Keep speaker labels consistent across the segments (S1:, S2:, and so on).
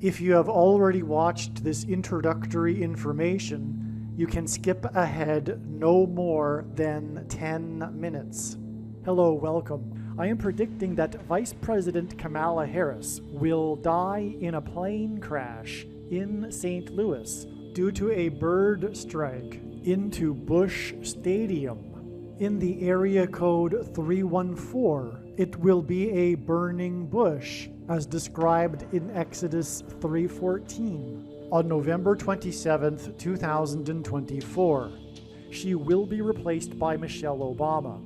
S1: If you have already watched this introductory information, you can skip ahead no more than 10 minutes. Hello, welcome. I am predicting that Vice President Kamala Harris will die in a plane crash in St. Louis due to a bird strike into Busch Stadium. In the area code 314, it will be a burning bush, as described in Exodus 3:14, on November 27th, 2024. She will be replaced by Michelle Obama,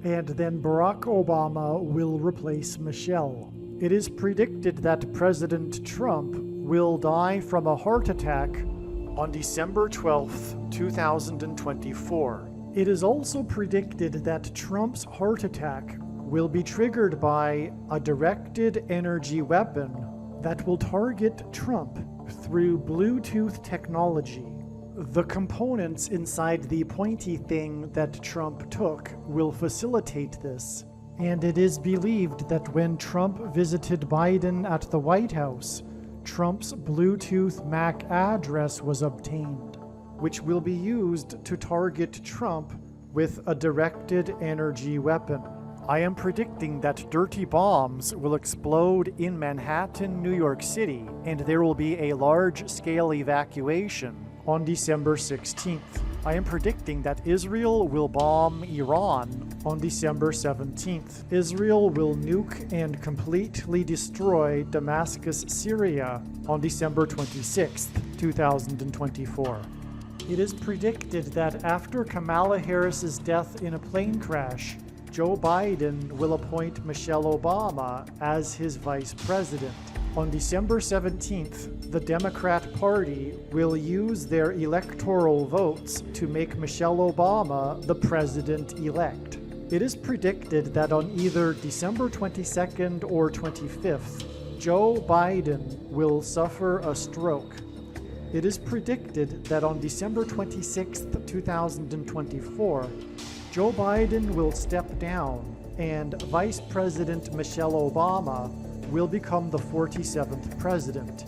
S1: and then Barack Obama will replace Michelle. It is predicted that President Trump will die from a heart attack on December 12th, 2024. It is also predicted that Trump's heart attack will be triggered by a directed energy weapon that will target Trump through Bluetooth technology. The components inside the pointy thing that Trump took will facilitate this, and it is believed that when Trump visited Biden at the White House, Trump's Bluetooth MAC address was obtained, which will be used to target Trump with a directed energy weapon. I am predicting that dirty bombs will explode in Manhattan, New York City, and there will be a large-scale evacuation on December 16th. I am predicting that Israel will bomb Iran on December 17th. Israel will nuke and completely destroy Damascus, Syria on December 26th, 2024. It is predicted that after Kamala Harris's death in a plane crash, Joe Biden will appoint Michelle Obama as his vice president. On December 17th, the Democrat Party will use their electoral votes to make Michelle Obama the president-elect. It is predicted that on either December 22nd or 25th, Joe Biden will suffer a stroke. It is predicted that on December 26th, 2024, Joe Biden will step down and Vice President Michelle Obama will become the 47th president.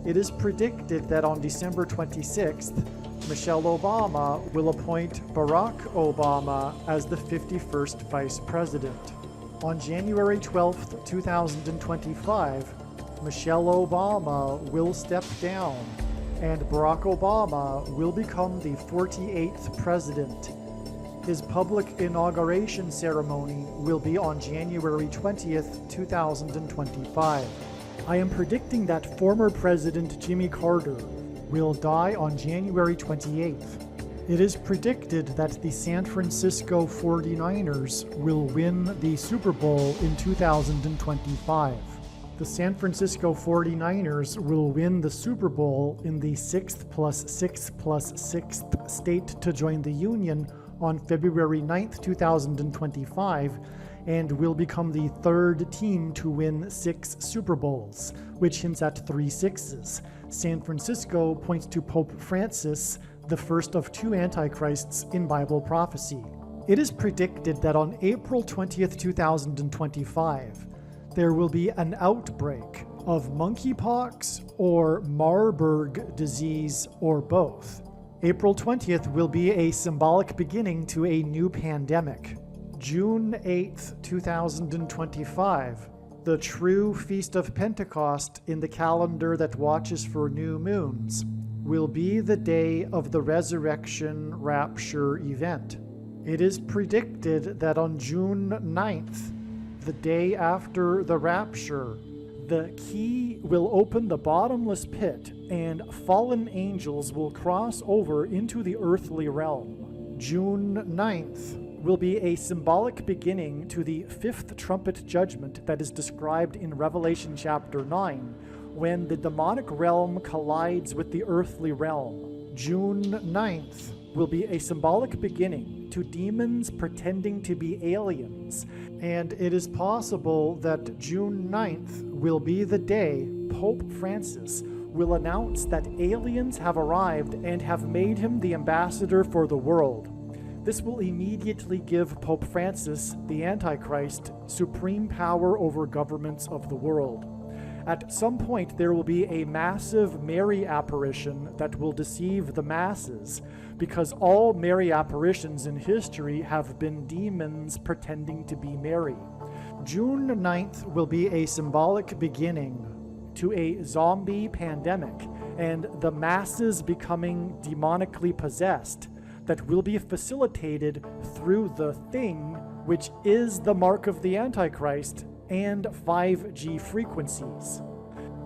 S1: It is predicted that on December 26th, Michelle Obama will appoint Barack Obama as the 51st vice president. On January 12th, 2025, Michelle Obama will step down and Barack Obama will become the 48th president. His public inauguration ceremony will be on January 20th, 2025. I am predicting that former President Jimmy Carter will die on January 28th. It is predicted that the San Francisco 49ers will win the Super Bowl in 2025. The San Francisco 49ers will win the Super Bowl in the 6th plus 6th plus 6th state to join the Union on February 9th, 2025, and will become the third team to win 6 Super Bowls, which hints at 3 sixes. San Francisco points to Pope Francis, the first of 2 antichrists in Bible prophecy. It is predicted that on April 20th, 2025, there will be an outbreak of monkeypox or Marburg disease or both. April 20th will be a symbolic beginning to a new pandemic. June 8th, 2025, the true Feast of Pentecost in the calendar that watches for new moons, will be the day of the resurrection rapture event. It is predicted that on June 9th, the day after the rapture, the key will open the bottomless pit and fallen angels will cross over into the earthly realm. June 9th will be a symbolic beginning to the 5th trumpet judgment that is described in Revelation chapter 9, when the demonic realm collides with the earthly realm. June 9th will be a symbolic beginning to demons pretending to be aliens, and it is possible that June 9th will be the day Pope Francis will announce that aliens have arrived and have made him the ambassador for the world. This will immediately give Pope Francis, the Antichrist, supreme power over governments of the world. At some point, there will be a massive Mary apparition that will deceive the masses, because all Mary apparitions in history have been demons pretending to be Mary. June 9th will be a symbolic beginning to a zombie pandemic and the masses becoming demonically possessed that will be facilitated through the thing, which is the mark of the Antichrist and 5G frequencies.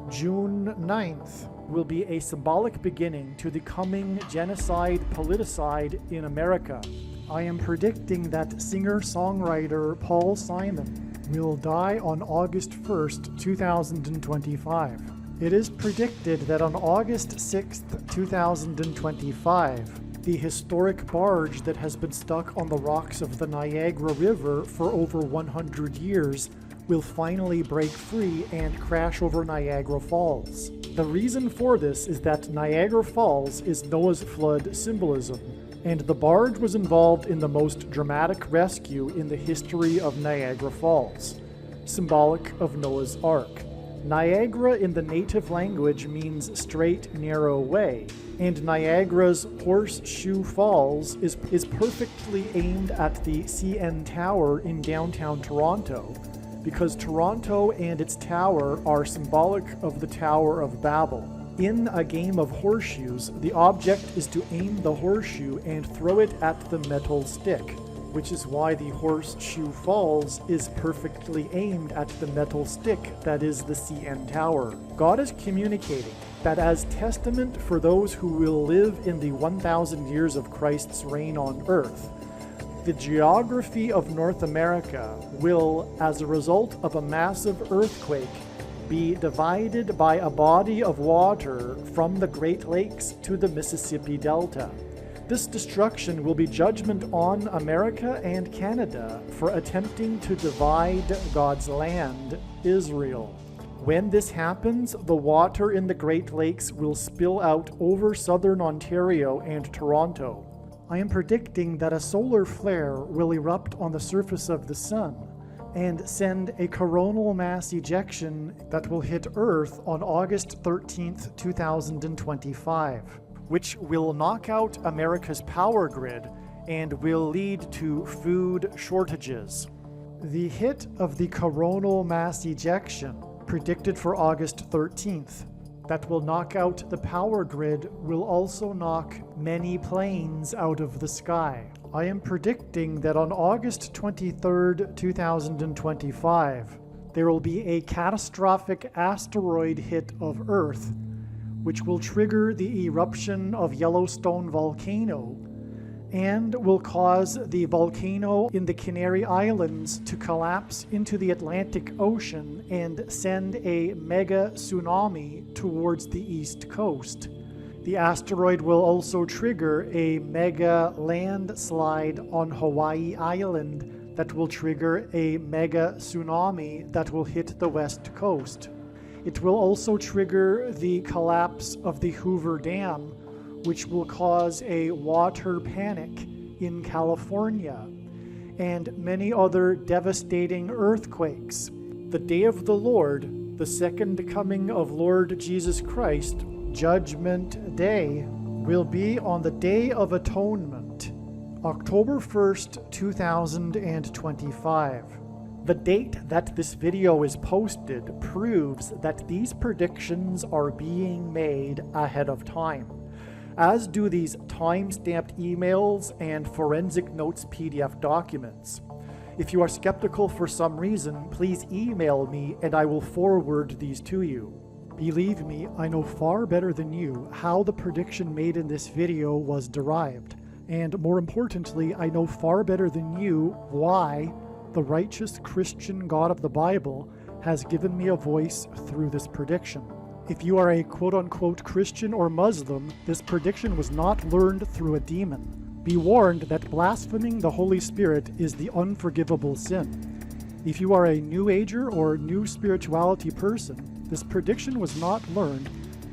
S1: June 9th will be a symbolic beginning to the coming genocide politicide in America. I am predicting that singer-songwriter Paul Simon will die on August 1st, 2025. It is predicted that on August 6th, 2025, the historic barge that has been stuck on the rocks of the Niagara River for over 100 years will finally break free and crash over Niagara Falls. The reason for this is that Niagara Falls is Noah's flood symbolism, and the barge was involved in the most dramatic rescue in the history of Niagara Falls, symbolic of Noah's Ark. Niagara in the native language means straight, narrow way, and Niagara's Horseshoe Falls is perfectly aimed at the CN Tower in downtown Toronto, because Toronto and its tower are symbolic of the Tower of Babel. In a game of horseshoes, the object is to aim the horseshoe and throw it at the metal stick, which is why the Horseshoe Falls is perfectly aimed at the metal stick that is the CN Tower. God is communicating that as testament for those who will live in the 1,000 years of Christ's reign on earth, the geography of North America will, as a result of a massive earthquake, be divided by a body of water from the Great Lakes to the Mississippi Delta. This destruction will be judgment on America and Canada for attempting to divide God's land, Israel. When this happens, the water in the Great Lakes will spill out over southern Ontario and Toronto. I am predicting that a solar flare will erupt on the surface of the sun and send a coronal mass ejection that will hit Earth on August 13th, 2025, which will knock out America's power grid and will lead to food shortages. The hit of the coronal mass ejection, predicted for August 13th, that will knock out the power grid will also knock many planes out of the sky. I am predicting that on August 23rd, 2025, there will be a catastrophic asteroid hit of Earth, which will trigger the eruption of Yellowstone volcano and will cause the volcano in the Canary Islands to collapse into the Atlantic Ocean and send a mega tsunami towards the east coast. The asteroid will also trigger a mega landslide on Hawaii Island that will trigger a mega tsunami that will hit the west coast. It will also trigger the collapse of the Hoover Dam, which will cause a water panic in California, and many other devastating earthquakes. The day of the Lord, the second coming of Lord Jesus Christ, Judgment Day, will be on the Day of Atonement, October 1st, 2025. The date that this video is posted proves that these predictions are being made ahead of time, as do these time-stamped emails and forensic notes PDF documents. If you are skeptical for some reason, please email me and I will forward these to you. Believe me, I know far better than you how the prediction made in this video was derived, and more importantly, I know far better than you why the righteous Christian God of the Bible has given me a voice through this prediction. If you are a quote-unquote Christian or Muslim, this prediction was not learned through a demon. Be warned that blaspheming the Holy Spirit is the unforgivable sin. If you are a New Ager or New Spirituality person, this prediction was not learned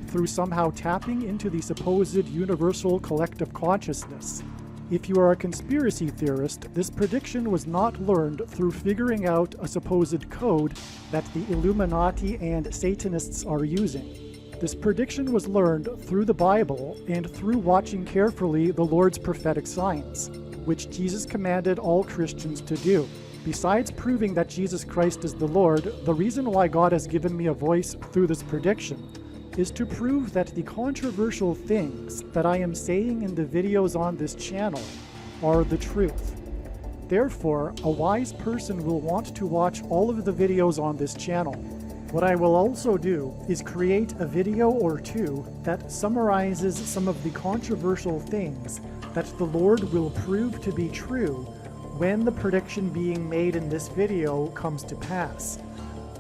S1: through somehow tapping into the supposed universal collective consciousness. If you are a conspiracy theorist, this prediction was not learned through figuring out a supposed code that the Illuminati and Satanists are using. This prediction was learned through the Bible and through watching carefully the Lord's prophetic signs, which Jesus commanded all Christians to do. Besides proving that Jesus Christ is the Lord, the reason why God has given me a voice through this prediction is to prove that the controversial things that I am saying in the videos on this channel are the truth. Therefore, a wise person will want to watch all of the videos on this channel. What I will also do is create a video or two that summarizes some of the controversial things that the Lord will prove to be true when the prediction being made in this video comes to pass.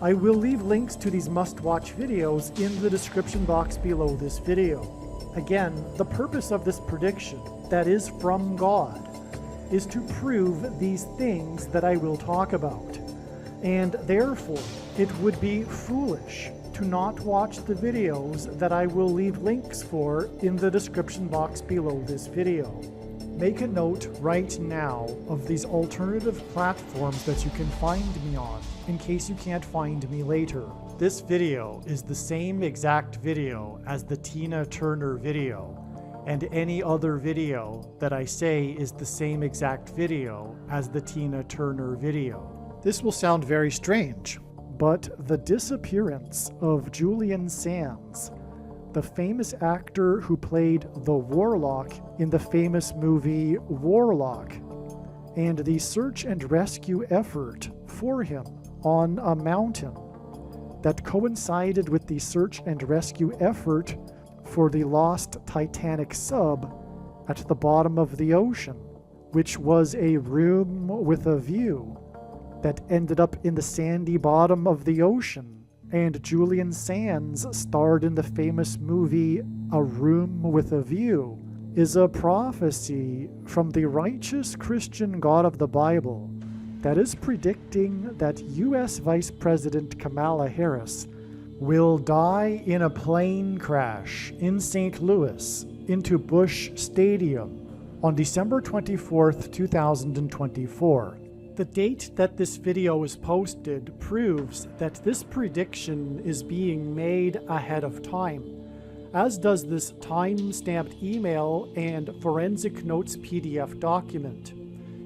S1: I will leave links to these must-watch videos in the description box below this video. Again, the purpose of this prediction, that is from God, is to prove these things that I will talk about. And therefore, it would be foolish to not watch the videos that I will leave links for in the description box below this video. Make a note right now of these alternative platforms that you can find me on, in case you can't find me later. This video is the same exact video as the Tina Turner video, and any other video that I say is the same exact video as the Tina Turner video. This will sound very strange, but the disappearance of Julian Sands, the famous actor who played the Warlock in the famous movie Warlock, and the search and rescue effort for him on a mountain that coincided with the search and rescue effort for the lost Titanic sub at the bottom of the ocean, which was a room with a view that ended up in the sandy bottom of the ocean. And Julian Sands starred in the famous movie A Room with a View, is a prophecy from the righteous Christian God of the Bible that is predicting that U.S. Vice President Kamala Harris will die in a plane crash in St. Louis into Busch Stadium on December 24th, 2024. The date that this video is posted proves that this prediction is being made ahead of time, as does this time-stamped email and forensic notes PDF document.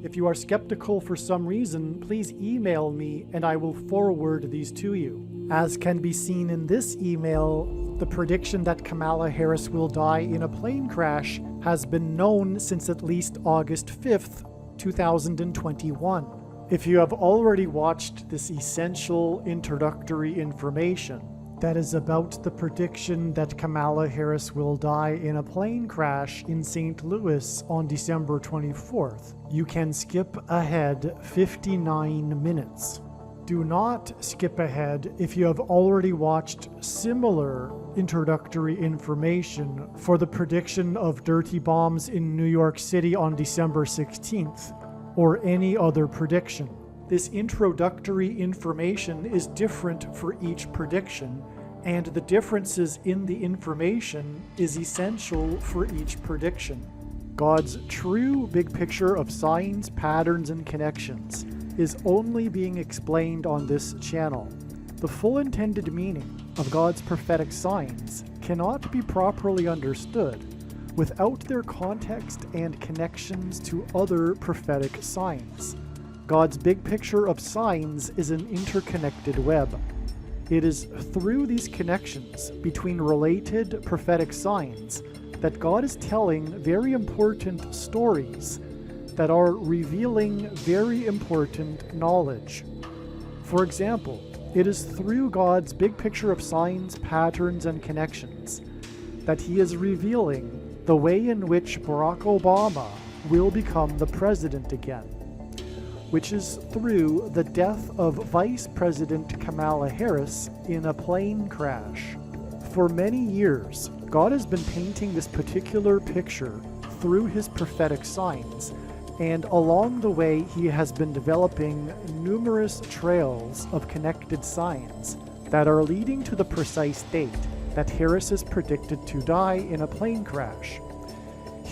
S1: If you are skeptical for some reason, please email me and I will forward these to you. As can be seen in this email, the prediction that Kamala Harris will die in a plane crash has been known since at least August 5th, 2021. If you have already watched this essential introductory information that is about the prediction that Kamala Harris will die in a plane crash in St. Louis on December 24th, you can skip ahead 59 minutes. Do not skip ahead if you have already watched similar introductory information for the prediction of dirty bombs in New York City on December 16th, or any other prediction. This introductory information is different for each prediction, and the differences in the information is essential for each prediction. God's true big picture of signs, patterns, and connections is only being explained on this channel. The full intended meaning of God's prophetic signs cannot be properly understood without their context and connections to other prophetic signs. God's big picture of signs is an interconnected web. It is through these connections between related prophetic signs that God is telling very important stories that are revealing very important knowledge. For example, it is through God's big picture of signs, patterns, and connections that He is revealing the way in which Barack Obama will become the president again, which is through the death of Vice President Kamala Harris in a plane crash. For many years, God has been painting this particular picture through His prophetic signs, and along the way He has been developing numerous trails of connected signs that are leading to the precise date that Harris is predicted to die in a plane crash.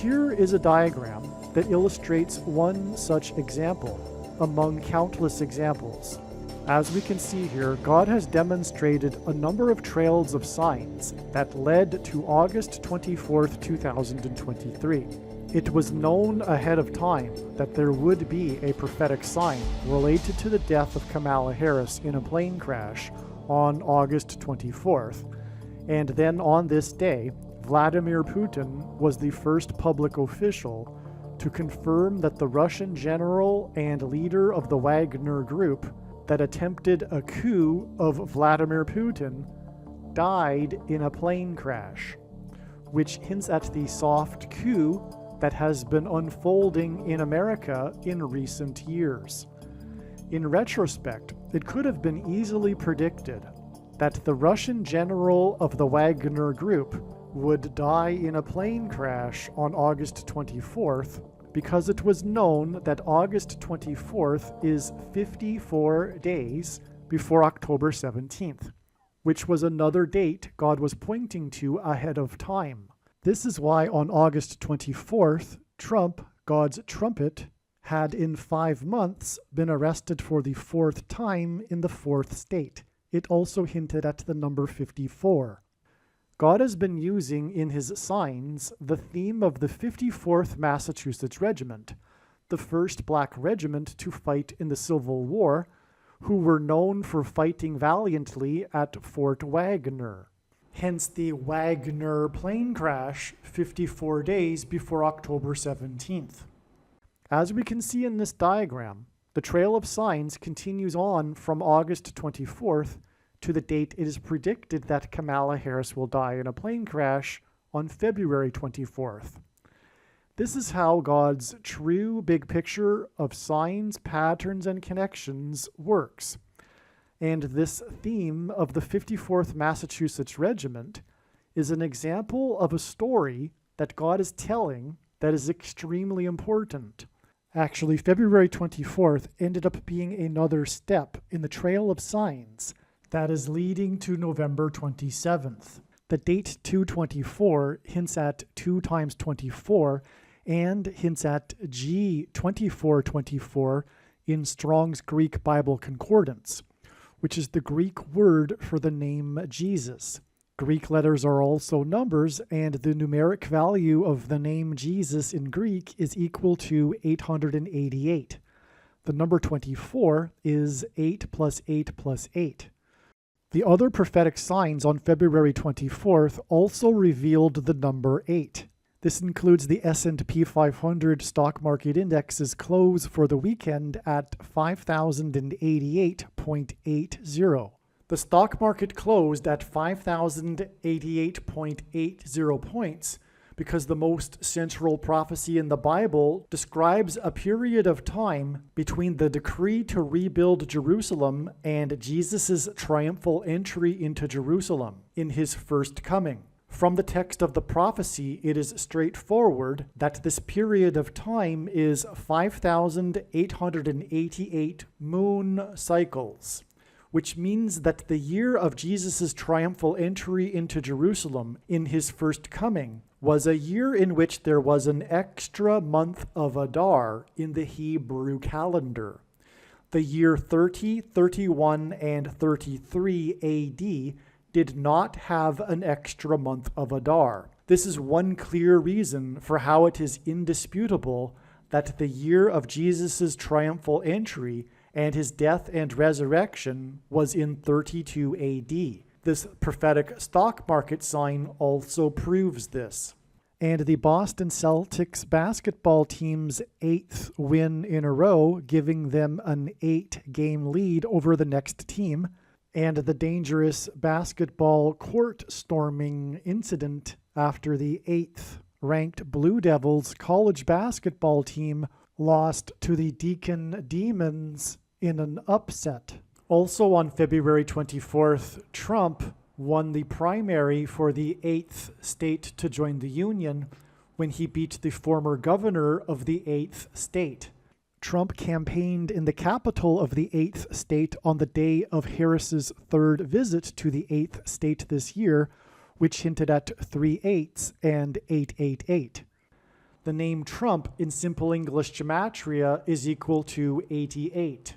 S1: Here is a diagram that illustrates one such example among countless examples. As we can see here, God has demonstrated a number of trails of signs that led to August 24th, 2023. It was known ahead of time that there would be a prophetic sign related to the death of Kamala Harris in a plane crash on August 24th. And then on this day, Vladimir Putin was the first public official to confirm that the Russian general and leader of the Wagner Group that attempted a coup of Vladimir Putin died in a plane crash, which hints at the soft coup that has been unfolding in America in recent years. In retrospect, it could have been easily predicted that the Russian general of the Wagner Group would die in a plane crash on August 24th because it was known that August 24th is 54 days before October 17th, which was another date God was pointing to ahead of time. This is why on August 24th, Trump, God's trumpet, had in 5 months been arrested for the 4th time in the 4th state. It also hinted at the number 54. God has been using in his signs the theme of the 54th Massachusetts Regiment, the first black regiment to fight in the Civil War, who were known for fighting valiantly at Fort Wagner. Hence the Wagner plane crash 54 days before October 17th. As we can see in this diagram, the trail of signs continues on from August 24th to the date it is predicted that Kamala Harris will die in a plane crash on February 24th. This is how God's true big picture of signs, patterns, and connections works. And this theme of the 54th Massachusetts Regiment is an example of a story that God is telling that is extremely important. Actually, February 24th ended up being another step in the trail of signs that is leading to November 27th. The date 224 hints at 2 times 24 and hints at G2424 in Strong's Greek Bible Concordance, which is the Greek word for the name Jesus. Greek letters are also numbers, and the numeric value of the name Jesus in Greek is equal to 888. The number 24 is 8 plus 8 plus 8. The other prophetic signs on February 24th also revealed the number 8. This includes the S&P 500 stock market index's close for the weekend at 5,088.80. The stock market closed at 5,088.80 points because the most central prophecy in the Bible describes a period of time between the decree to rebuild Jerusalem and Jesus' triumphal entry into Jerusalem in his first coming. From the text of the prophecy, it is straightforward that this period of time is 5,888 moon cycles, which means that the year of Jesus' triumphal entry into Jerusalem in his first coming was a year in which there was an extra month of Adar in the Hebrew calendar. The year 30, 31, and 33 AD did not have an extra month of Adar. This is one clear reason for how it is indisputable that the year of Jesus' triumphal entry and his death and resurrection was in 32 AD. This prophetic stock market sign also proves this. And the Boston Celtics basketball team's 8th win in a row, giving them an 8-game lead over the next team, and the dangerous basketball court storming incident after the 8th ranked Blue Devils college basketball team lost to the Deacon Demons in an upset. Also on February 24th, Trump won the primary for the 8th state to join the Union when he beat the former governor of the 8th state. Trump campaigned in the capital of the 8th state on the day of Harris's 3rd visit to the 8th state this year, which hinted at 3 8s and 888. The name Trump in Simple English Gematria is equal to 88.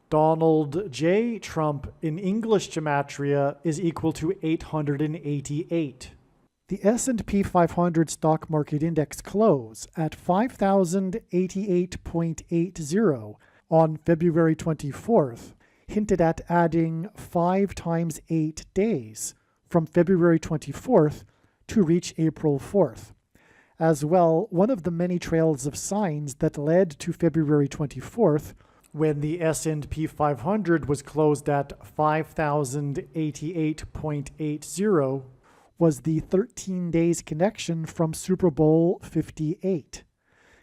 S1: Donald J. Trump in English Gematria is equal to 888. The S&P 500 stock market index close at 5,088.80 on February 24th hinted at adding 5 times 8 days from February 24th to reach April 4th. As well, one of the many trails of signs that led to February 24th, when the S&P 500 was closed at 5,088.80, was the 13 days connection from Super Bowl 58,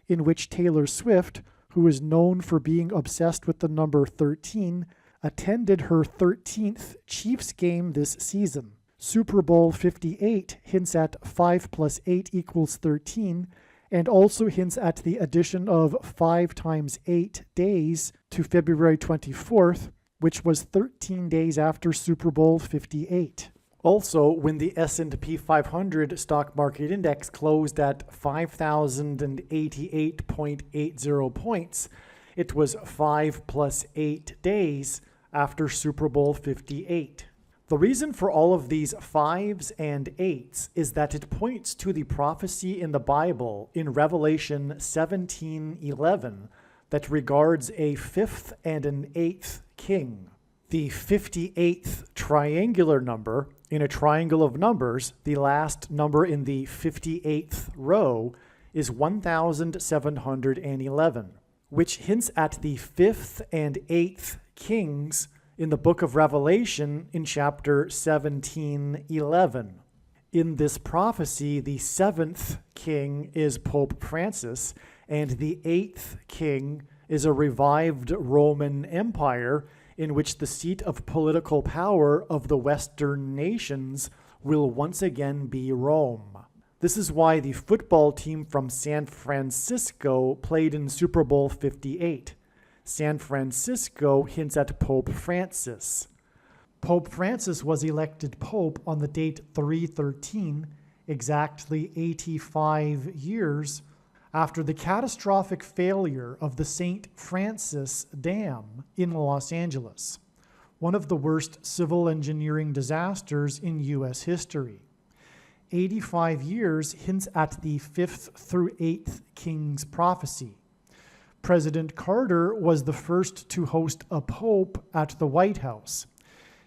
S1: in which Taylor Swift, who is known for being obsessed with the number 13, attended her 13th Chiefs game this season. Super Bowl 58 hints at 5 plus 8 equals 13, and also hints at the addition of 5 times 8 days to February 24th, which was 13 days after Super Bowl 58. Also, when the S&P 500 stock market index closed at 5,088.80 points, it was 5 plus 8 days after Super Bowl 58. The reason for all of these 5s and 8s is that it points to the prophecy in the Bible in Revelation 17:11 that regards a 5th and an 8th king. The 58th triangular number in a triangle of numbers, the last number in the 58th row, is 1711, which hints at the 5th and 8th kings in the book of Revelation in chapter 17:11. In this prophecy, the 7th king is Pope Francis, and the 8th king is a revived Roman Empire in which the seat of political power of the Western nations will once again be Rome. This is why the football team from San Francisco played in Super Bowl 58. San Francisco hints at Pope Francis. Pope Francis was elected Pope on the date 3/13, exactly 85 years after the catastrophic failure of the St. Francis Dam in Los Angeles, one of the worst civil engineering disasters in U.S. history. 85 years hints at the 5th through 8th king's prophecy. President Carter was the first to host a pope at the White House.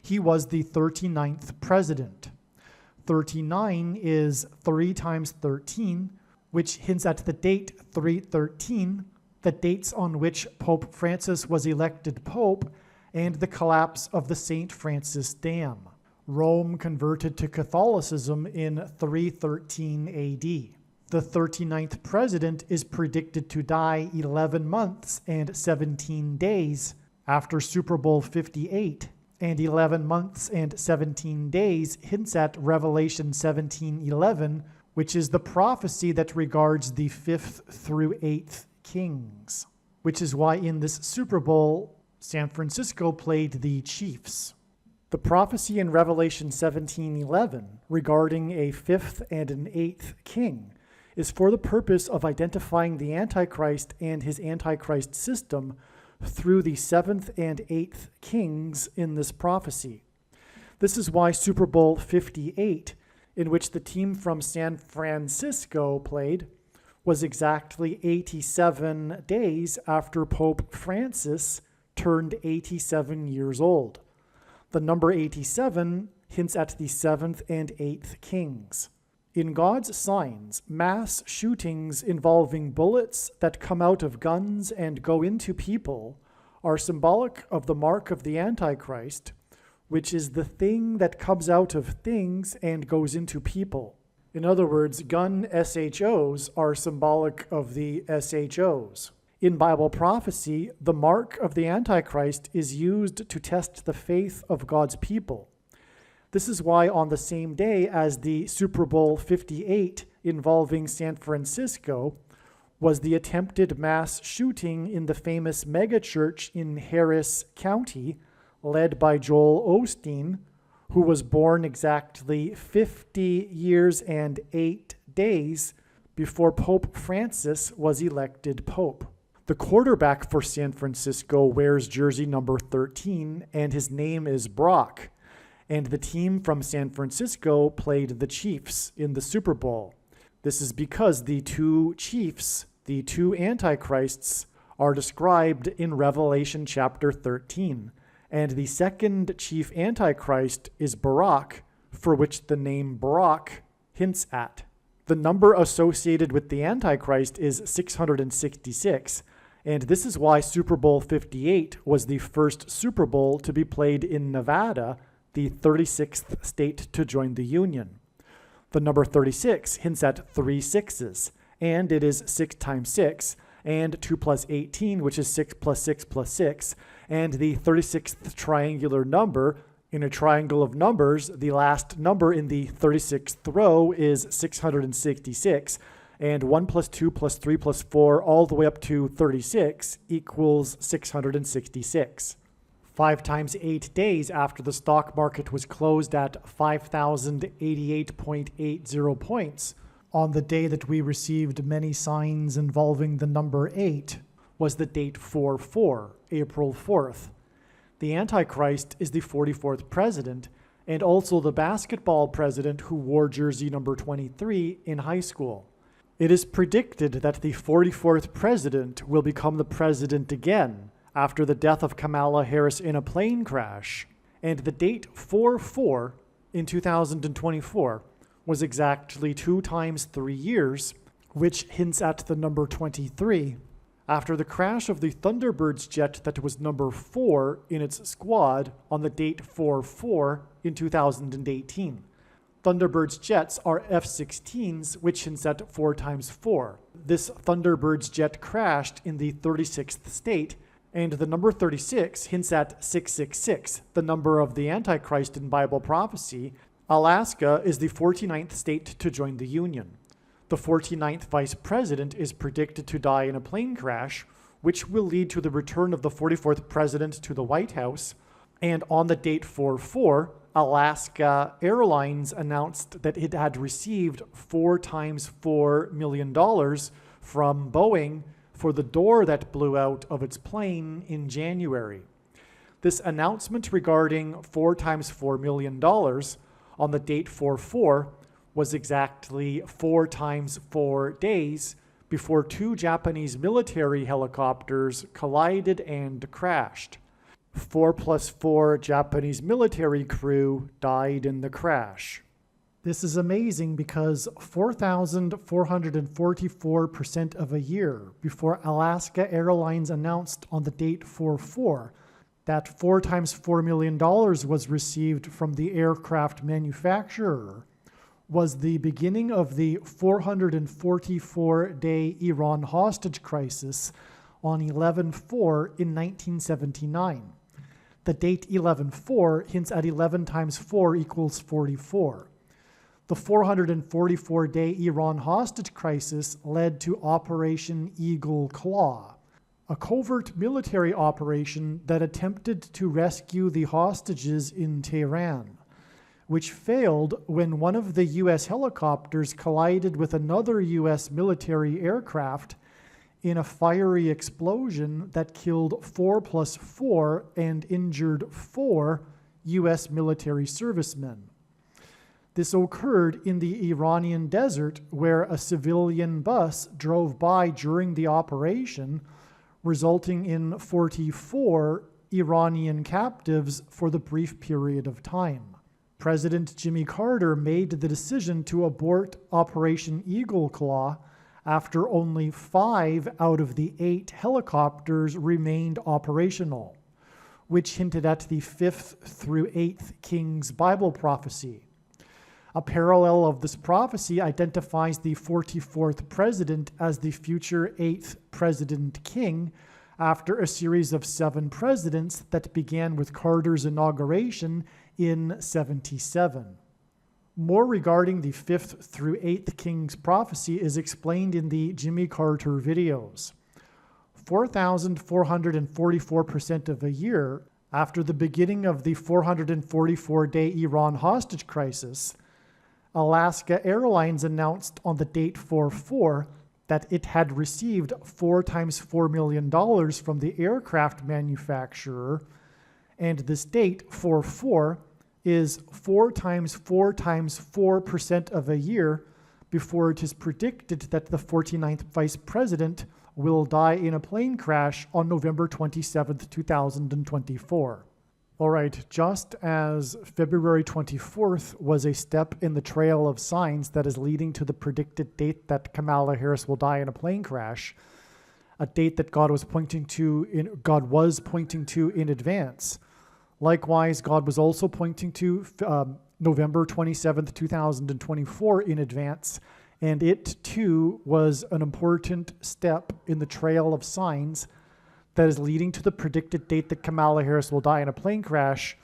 S1: He was the 39th president. 39 is 3 times 13, which hints at the date 3/13, the dates on which Pope Francis was elected pope, and the collapse of the St. Francis Dam. Rome converted to Catholicism in 313 AD. The 39th president is predicted to die 11 months and 17 days after Super Bowl 58, and 11 months and 17 days hints at Revelation 17:11, which is the prophecy that regards the 5th through 8th kings, which is why in this Super Bowl, San Francisco played the Chiefs. The prophecy in Revelation 17:11 regarding a 5th and an 8th king is for the purpose of identifying the Antichrist and his Antichrist system through the 7th and 8th kings in this prophecy. This is why Super Bowl 58, in which the team from San Francisco played, was exactly 87 days after Pope Francis turned 87 years old. The number 87 hints at the 7th and 8th kings. In God's signs, mass shootings involving bullets that come out of guns and go into people are symbolic of the mark of the Antichrist, which is the thing that comes out of things and goes into people. In other words, gun SHOs are symbolic of the SHOs. In Bible prophecy, the mark of the Antichrist is used to test the faith of God's people. This is why on the same day as the Super Bowl 58 involving San Francisco was the attempted mass shooting in the famous megachurch in Harris County, led by Joel Osteen, who was born exactly 50 years and 8 days before Pope Francis was elected Pope. The quarterback for San Francisco wears jersey number 13, and his name is Brock. And the team from San Francisco played the Chiefs in the Super Bowl. This is because the two chiefs, the two antichrists, are described in Revelation chapter 13. And the second chief antichrist is Barak, for which the name Brock hints at. The number associated with the Antichrist is 666, and this is why Super Bowl 58 was the first Super Bowl to be played in Nevada, the 36th state to join the Union. The number 36 hints at 3 sixes, and it is 6 times 6, and 2 plus 18, which is 6 plus 6 plus 6, and the 36th triangular number. In a triangle of numbers, the last number in the 36th row is 666, and 1 plus 2 plus 3 plus 4 all the way up to 36 equals 666. 5 times 8 days after the stock market was closed at 5,088.80 points, on the day that we received many signs involving the number 8, was the date 4/4, April 4th. The Antichrist is the 44th president, and also the basketball president who wore jersey number 23 in high school. It is predicted that the 44th president will become the president again after the death of Kamala Harris in a plane crash, and the date 4/4 in 2024 was exactly 2 times 3 years, which hints at the number 23. After the crash of the Thunderbirds jet that was number 4 in its squad on the date 4/4 in 2018. Thunderbirds jets are F-16s, which hints at 4 times 4. This Thunderbirds jet crashed in the 36th state, and the number 36 hints at 666, the number of the Antichrist in Bible prophecy. Alaska is the 49th state to join the Union. The 49th vice president is predicted to die in a plane crash, which will lead to the return of the 44th president to the White House. And on the date 4/4, Alaska Airlines announced that it had received $4 times $4 million from Boeing for the door that blew out of its plane in January. This announcement regarding $4 times $4 million on the date 4/4 was exactly 4 times 4 days before 2 Japanese military helicopters collided and crashed. 4 plus 4 Japanese military crew died in the crash. This is amazing because 4,444% of a year before Alaska Airlines announced on the date 4/4 that $4 times $4 million was received from the aircraft manufacturer was the beginning of the 444-day Iran hostage crisis on 11/4 in 1979. The date 11/4 hints at 11 times 4 equals 44. The 444-day Iran hostage crisis led to Operation Eagle Claw, a covert military operation that attempted to rescue the hostages in Tehran, which failed when one of the U.S. helicopters collided with another U.S. military aircraft in a fiery explosion that killed 4 plus 4 and injured 4 U.S. military servicemen. This occurred in the Iranian desert, where a civilian bus drove by during the operation, resulting in 44 Iranian captives for the brief period of time. President Jimmy Carter made the decision to abort Operation Eagle Claw after only 5 out of the 8 helicopters remained operational, which hinted at the 5th through 8th Kings Bible prophecy. A parallel of this prophecy identifies the 44th president as the future 8th president king after a series of 7 presidents that began with Carter's inauguration in 77. More regarding the 5th through 8th Kings prophecy is explained in the Jimmy Carter videos. 4,444% of a year after the beginning of the 444-day Iran hostage crisis, Alaska Airlines announced on the date 4/4 that it had received 4 times $4 million from the aircraft manufacturer, and this date 4/4 is 4 times 4 times 4% of a year before it is predicted that the 49th Vice President will die in a plane crash on November 27th, 2024. All right, just as February 24th was a step in the trail of signs that is leading to the predicted date that Kamala Harris will die in a plane crash, a date that God was pointing to in advance. Likewise, God was also pointing to November 27th, 2024 in advance, and it too was an important step in the trail of signs that is leading to the predicted date that Kamala Harris will die in a plane crash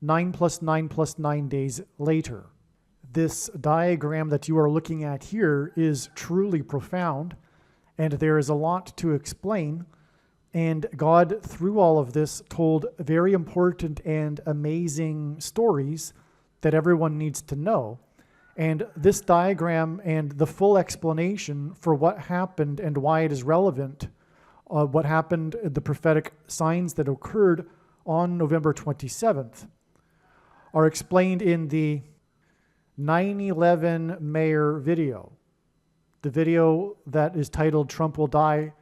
S1: 9 + 9 + 9 days later. This diagram that you are looking at here is truly profound, and there is a lot to explain. And God, through all of this, told very important and amazing stories that everyone needs to know. And this diagram and the full explanation for what happened and why it is relevant, what happened, the prophetic signs that occurred on November 27th, are explained in the 9/11 Mayor video. The video that is titled Trump Will Die,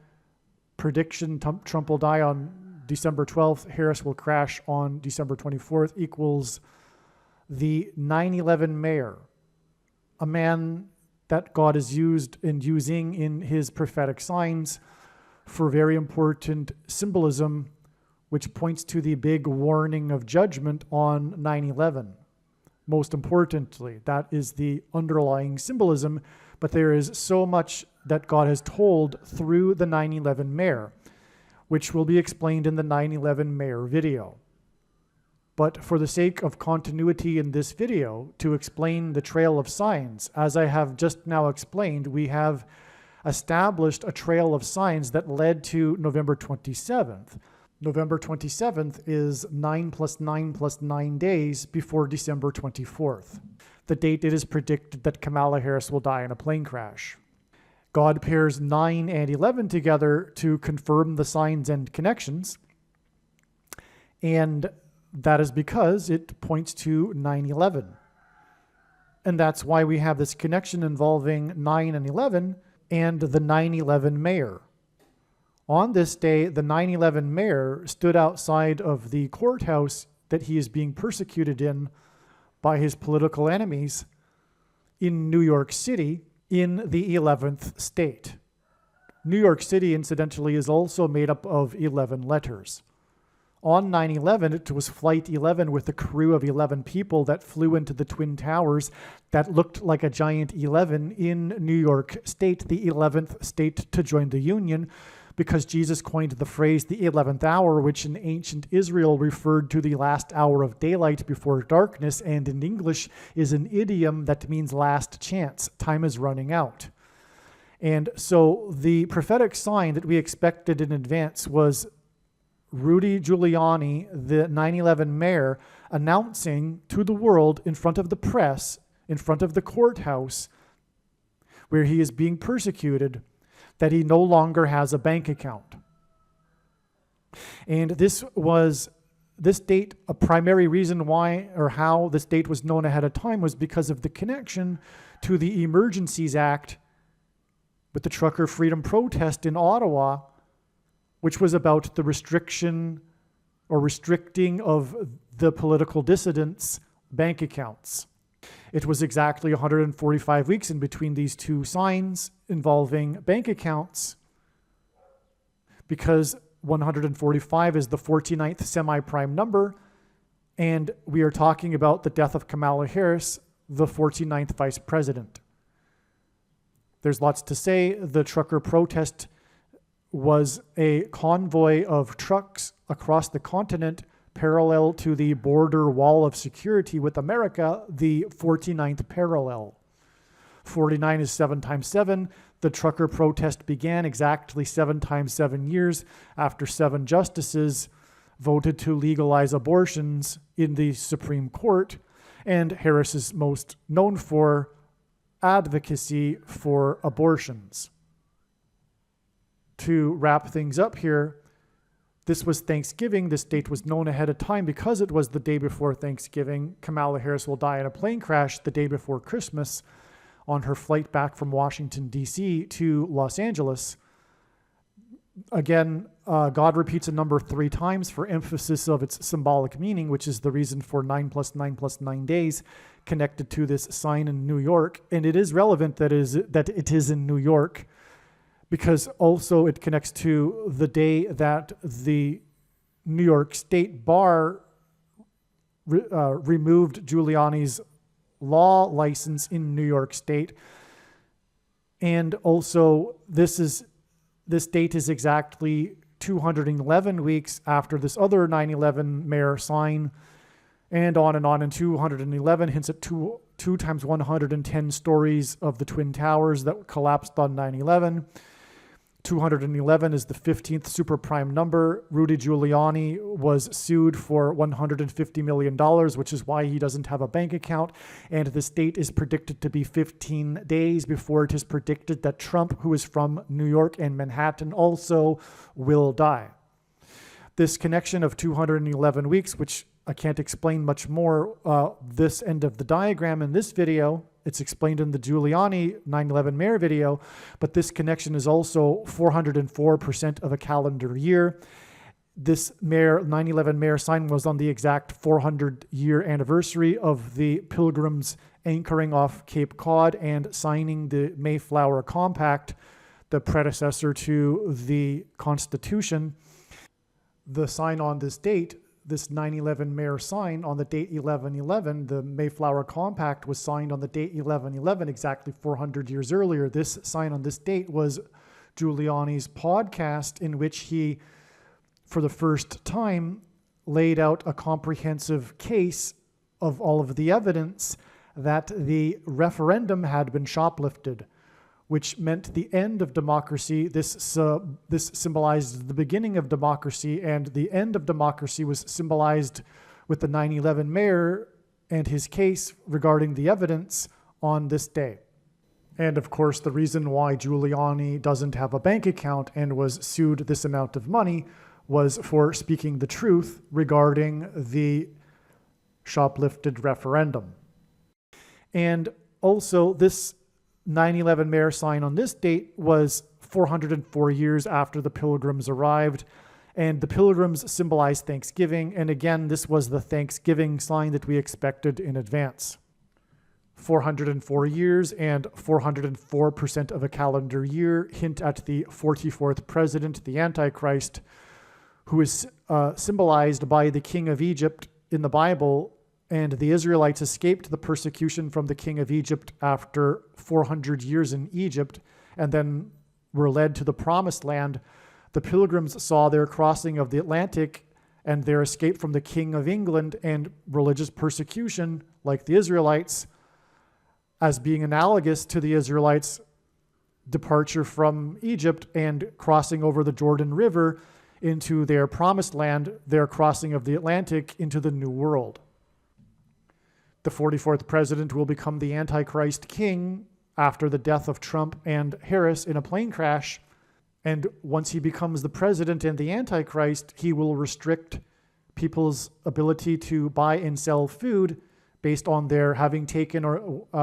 S1: Prediction Trump will die on December 12th, Harris will crash on December 24th, equals the 9/11 Mayor, a man that God is using in his prophetic signs for very important symbolism, which points to the big warning of judgment on 9/11. Most importantly, that is the underlying symbolism, but there is so much that God has told through the 9/11 Mayor, which will be explained in the 9/11 Mayor video. But for the sake of continuity in this video, to explain the trail of signs, as I have just now explained, we have established a trail of signs that led to November 27th. November 27th is 9 + 9 + 9 days before December 24th, the date it is predicted that Kamala Harris will die in a plane crash. God pairs 9 and 11 together to confirm the signs and connections, and that is because it points to 9/11. And that's why we have this connection involving 9 and 11 and the 9/11 Mayor. On this day, the 9/11 Mayor stood outside of the courthouse that he is being persecuted in by his political enemies in New York City, in the 11th state. New York City, incidentally, is also made up of 11 letters. On 9/11, it was Flight 11 with a crew of 11 people that flew into the Twin Towers that looked like a giant 11 in New York State, the 11th state to join the Union, because Jesus coined the phrase the 11th hour, which in ancient Israel referred to the last hour of daylight before darkness, and in English is an idiom that means last chance. Time is running out. And so the prophetic sign that we expected in advance was Rudy Giuliani, the 9/11 Mayor, announcing to the world in front of the press, in front of the courthouse, where he is being persecuted, that he no longer has a bank account. And this date, a primary reason why or how this date was known ahead of time was because of the connection to the Emergencies Act with the trucker freedom protest in Ottawa, which was about the restriction or restricting of the political dissidents' bank accounts. It was exactly 145 weeks in between these two signs involving bank accounts, because 145 is the 49th semi-prime number, and we are talking about the death of Kamala Harris, the 49th vice president. There's lots to say. The trucker protest was a convoy of trucks across the continent parallel to the border wall of security with America, the 49th parallel. 49 is 7 times 7. The trucker protest began exactly 7 times 7 years after 7 justices voted to legalize abortions in the Supreme Court. And Harris is most known for advocacy for abortions. To wrap things up here, this was Thanksgiving. This date was known ahead of time because it was the day before Thanksgiving. Kamala Harris will die in a plane crash the day before Christmas on her flight back from Washington, D.C. to Los Angeles. Again, God repeats a number 3 times for emphasis of its symbolic meaning, which is the reason for 9 plus 9 plus 9 days connected to this sign in New York. And it is relevant that it is in New York, because also it connects to the day that the New York State Bar removed Giuliani's law license in New York State. And also this date is exactly 211 weeks after this other 9/11 mayor sign, and on, and 211 hints at 2 times 110 stories of the Twin Towers that collapsed on 9/11. 211 is the 15th super prime number. Rudy Giuliani was sued for $150 million, which is why he doesn't have a bank account. And this date is predicted to be 15 days before it is predicted that Trump, who is from New York and Manhattan, also will die. This connection of 211 weeks, which I can't explain much more this end of the diagram in this video. It's explained in the Giuliani 9/11 mayor video, but this connection is also 404% of a calendar year. This 9/11 mayor sign was on the exact 400-year anniversary of the Pilgrims anchoring off Cape Cod and signing the Mayflower Compact, the predecessor to the Constitution. The sign on this date, this 9/11 mayor sign on the date 11/11, the Mayflower Compact was signed on the date 11/11, exactly 400 years earlier. This sign on this date was Giuliani's podcast, in which he, for the first time, laid out a comprehensive case of all of the evidence that the referendum had been shoplifted, which meant the end of democracy. This symbolized the beginning of democracy, and the end of democracy was symbolized with the 9/11 mayor and his case regarding the evidence on this day. And of course, the reason why Giuliani doesn't have a bank account and was sued this amount of money was for speaking the truth regarding the shoplifted referendum. And also, this 9/11 mayor sign on this date was 404 years after the Pilgrims arrived, and the Pilgrims symbolized Thanksgiving. And again, this was the Thanksgiving sign that we expected in advance. 404 years and 404% of a calendar year hint at the 44th president, the Antichrist, who is symbolized by the king of Egypt in the Bible. And the Israelites escaped the persecution from the king of Egypt after 400 years in Egypt, and then were led to the promised land. The Pilgrims saw their crossing of the Atlantic and their escape from the king of England and religious persecution, like the Israelites, as being analogous to the Israelites' departure from Egypt and crossing over the Jordan River into their promised land, their crossing of the Atlantic into the New World. The 44th president will become the Antichrist king after the death of Trump and Harris in a plane crash. And once he becomes the president and the Antichrist, he will restrict people's ability to buy and sell food based on their having taken or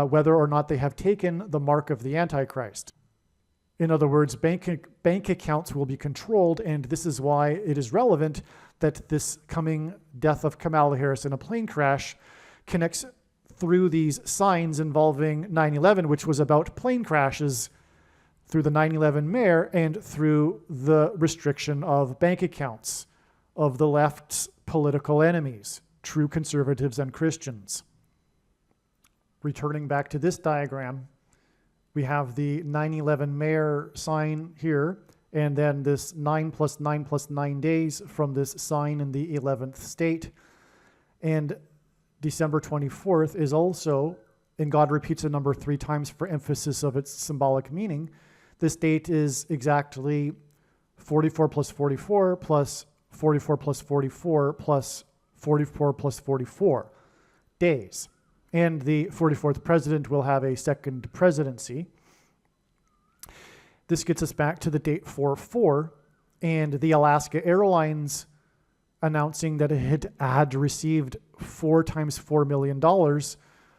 S1: whether or not they have taken the mark of the Antichrist. In other words, bank accounts will be controlled, and this is why it is relevant that this coming death of Kamala Harris in a plane crash connects through these signs involving 9/11, which was about plane crashes, through the 9/11 mayor, and through the restriction of bank accounts of the left's political enemies, true conservatives and Christians. Returning back to this diagram, we have the 9/11 mayor sign here, and then this 9 plus 9 plus 9 days from this sign in the 11th state. And December 24th is also, and God repeats the number 3 times for emphasis of its symbolic meaning. This date is exactly 44 plus 44 plus 44 plus 44 plus 44 plus 44 days. and the 44th president will have a second presidency. This gets us back to the date 4-4 and the Alaska Airlines announcing that it had received 4 times $4 million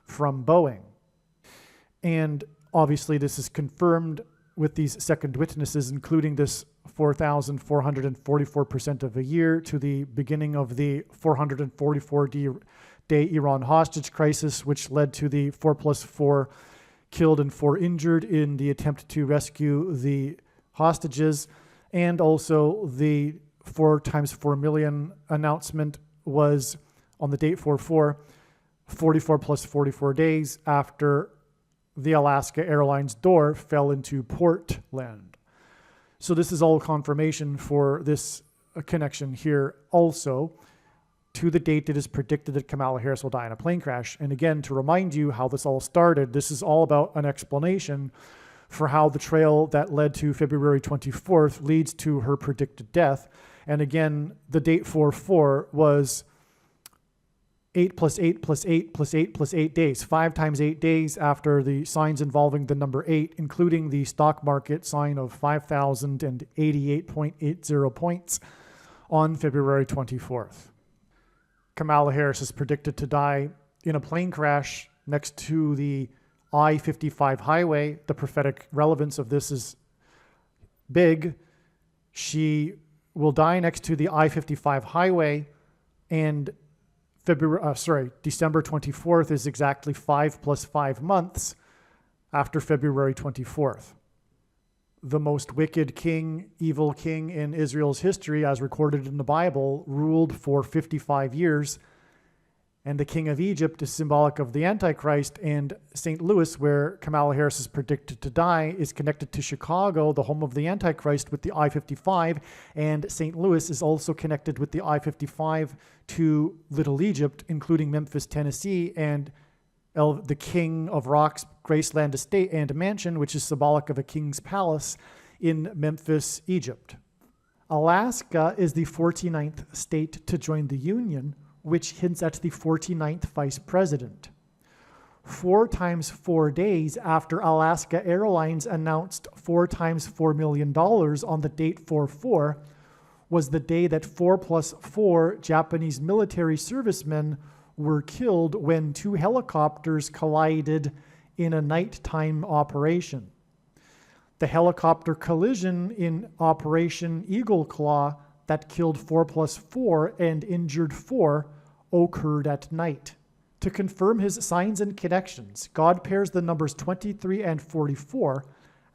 S1: from Boeing. And obviously this is confirmed with these second witnesses, including this 4,444% of a year to the beginning of the 444-day Iran hostage crisis, which led to the 4+4 killed and 4 injured in the attempt to rescue the hostages. And also the 4 times $4 million announcement was on the date 4-4, 44 plus 44 days after the Alaska Airlines door fell into Portland. So this is all confirmation for this connection here also to the date it is predicted that Kamala Harris will die in a plane crash. And again, to remind you how this all started, this is all about an explanation for how the trail that led to February 24th leads to her predicted death. And again, the date 4-4 was 8 plus 8 plus 8 plus 8 plus 8 days, 5 times 8 days after the signs involving the number 8, including the stock market sign of 5,088.80 points on February 24th. Kamala Harris is predicted to die in a plane crash next to the I-55 highway. The prophetic relevance of this is big. She will die next to the I-55 highway, and December 24th is exactly 5 plus 5 months after February 24th. The most wicked king, evil king in Israel's history, as recorded in the Bible, ruled for 55 years. And the king of Egypt is symbolic of the Antichrist, and St. Louis, where Kamala Harris is predicted to die, is connected to Chicago, the home of the Antichrist, with the I-55, and St. Louis is also connected with the I-55 to Little Egypt, including Memphis, Tennessee, and the King of Rock's Graceland Estate and Mansion, which is symbolic of a king's palace in Memphis, Egypt. Alaska is the 49th state to join the Union, which hints at the 49th vice president. 4 times 4 days after Alaska Airlines announced 4 times $4 million on the date 4-4 was the day that 4+4 Japanese military servicemen were killed when 2 helicopters collided in a nighttime operation. The helicopter collision in Operation Eagle Claw that killed 4+4 and injured 4 occurred at night. To confirm his signs and connections, God pairs the numbers 23 and 44,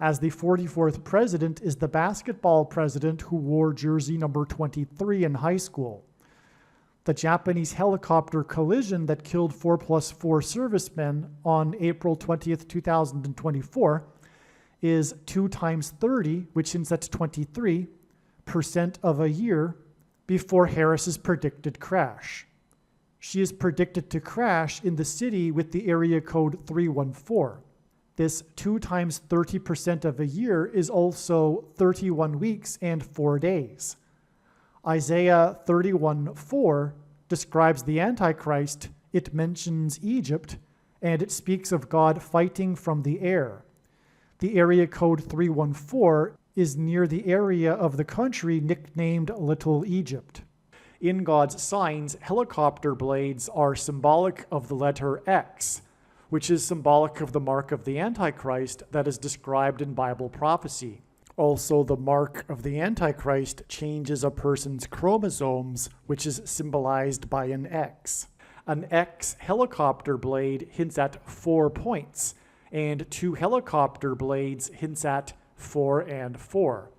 S1: as the 44th president is the basketball president who wore jersey number 23 in high school. The Japanese helicopter collision that killed 4+4 servicemen on April 20th, 2024 is 2 times 30, which hints at 23% of a year before Harris's predicted crash. She is predicted to crash in the city with the area code 314. This 2 times 30% of a year is also 31 weeks and 4 days. Isaiah 31:4 describes the Antichrist. It mentions Egypt, and it speaks of God fighting from the air. The area code 314 is near the area of the country nicknamed Little Egypt. In God's signs, helicopter blades are symbolic of the letter X, which is symbolic of the mark of the Antichrist that is described in Bible prophecy. Also, the mark of the Antichrist changes a person's chromosomes, which is symbolized by an X. An X helicopter blade hints at 4 points, and 2 helicopter blades hints at 4 and 4.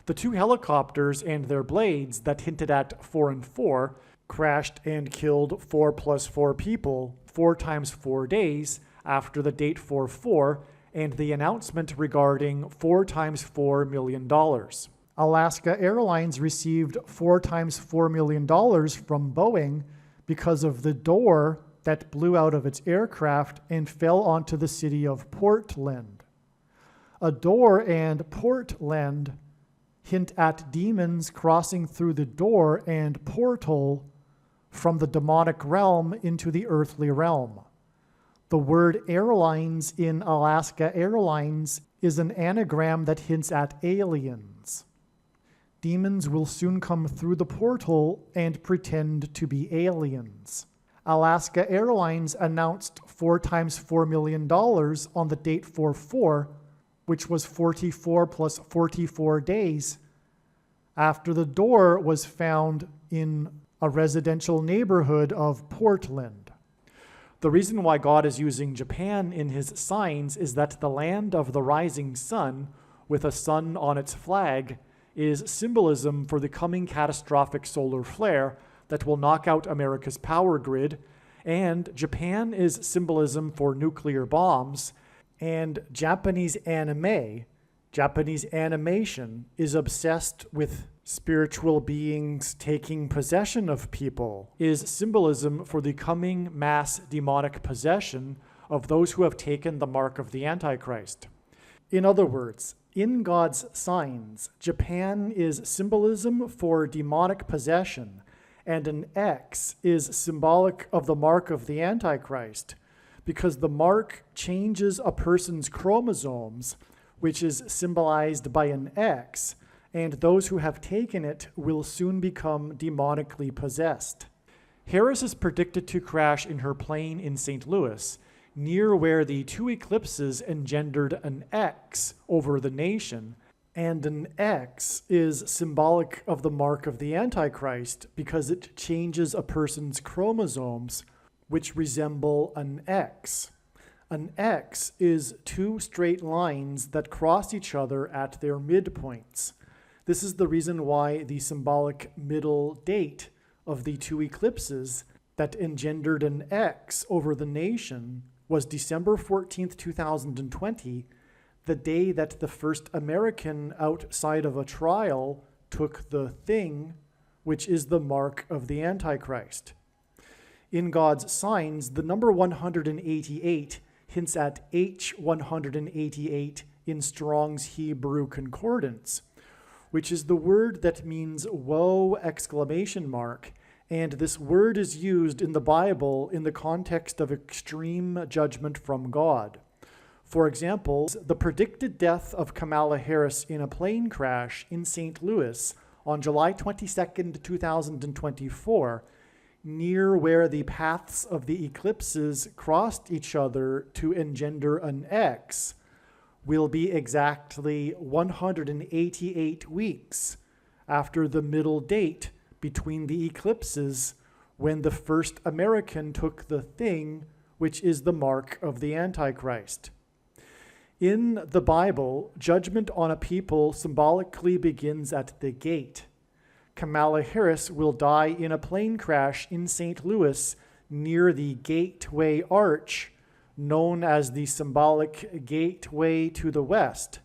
S1: The 2 helicopters and their blades that hinted at 4 and 4 crashed and killed 4+4 people 4 times 4 days after the date 4-4 and the announcement regarding 4 times $4 million. Alaska Airlines received 4 times $4 million from Boeing because of the door that blew out of its aircraft and fell onto the city of Portland. A door and Portland hint at demons crossing through the door and portal from the demonic realm into the earthly realm. The word airlines in Alaska Airlines is an anagram that hints at aliens. Demons will soon come through the portal and pretend to be aliens. Alaska Airlines announced 4 times $4 million on the date 4/4, which was 44 plus 44 days, after the door was found in a residential neighborhood of Portland. The reason why God is using Japan in his signs is that the land of the rising sun, with a sun on its flag, is symbolism for the coming catastrophic solar flare that will knock out America's power grid, and Japan is symbolism for nuclear bombs, and Japanese animation is obsessed with spiritual beings taking possession of people, is symbolism for the coming mass demonic possession of those who have taken the mark of the Antichrist. In other words, in God's signs, Japan is symbolism for demonic possession, and an X is symbolic of the mark of the Antichrist, because the mark changes a person's chromosomes, which is symbolized by an X, and those who have taken it will soon become demonically possessed. Harris is predicted to crash in her plane in St. Louis, near where the 2 eclipses engendered an X over the nation, and an X is symbolic of the mark of the Antichrist because it changes a person's chromosomes, which resemble an X. An X is 2 straight lines that cross each other at their midpoints. This is the reason why the symbolic middle date of the 2 eclipses that engendered an X over the nation was December 14th, 2020, the day that the first American outside of a trial took the thing, which is the mark of the Antichrist. In God's signs, the number 188 hints at H188 in Strong's Hebrew Concordance, which is the word that means woe ! And this word is used in the Bible in the context of extreme judgment from God. For example, the predicted death of Kamala Harris in a plane crash in St. Louis on July 22nd, 2024, near where the paths of the eclipses crossed each other to engender an X, will be exactly 188 weeks after the middle date between the eclipses when the first American took the thing, which is the mark of the Antichrist. In the Bible, judgment on a people symbolically begins at the gate. Kamala Harris will die in a plane crash in St. Louis near the Gateway Arch, known as the symbolic gateway to the West.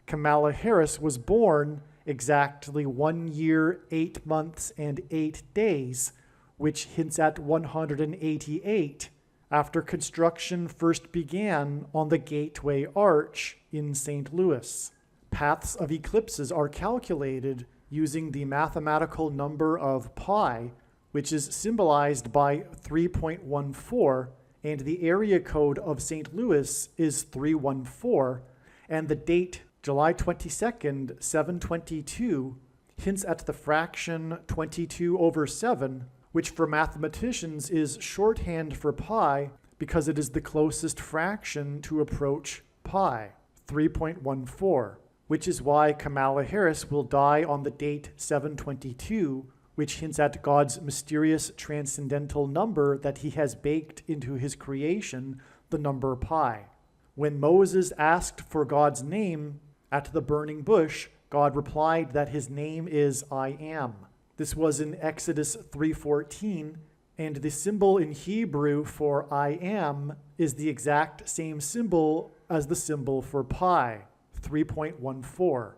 S1: Kamala Harris was born exactly 1 year, 8 months, and 8 days, which hints at 188, after construction first began on the Gateway Arch in St. Louis. Paths of eclipses are calculated using the mathematical number of pi, which is symbolized by 3.14, and the area code of St. Louis is 314, and the date July 22nd, 722, hints at the fraction 22/7, which for mathematicians is shorthand for pi because it is the closest fraction to approach pi, 3.14, which is why Kamala Harris will die on the date 722, which hints at God's mysterious transcendental number that he has baked into his creation, the number pi. When Moses asked for God's name at the burning bush, God replied that his name is I am. This was in Exodus 3:14, and the symbol in Hebrew for I am is the exact same symbol as the symbol for pi, 3.14,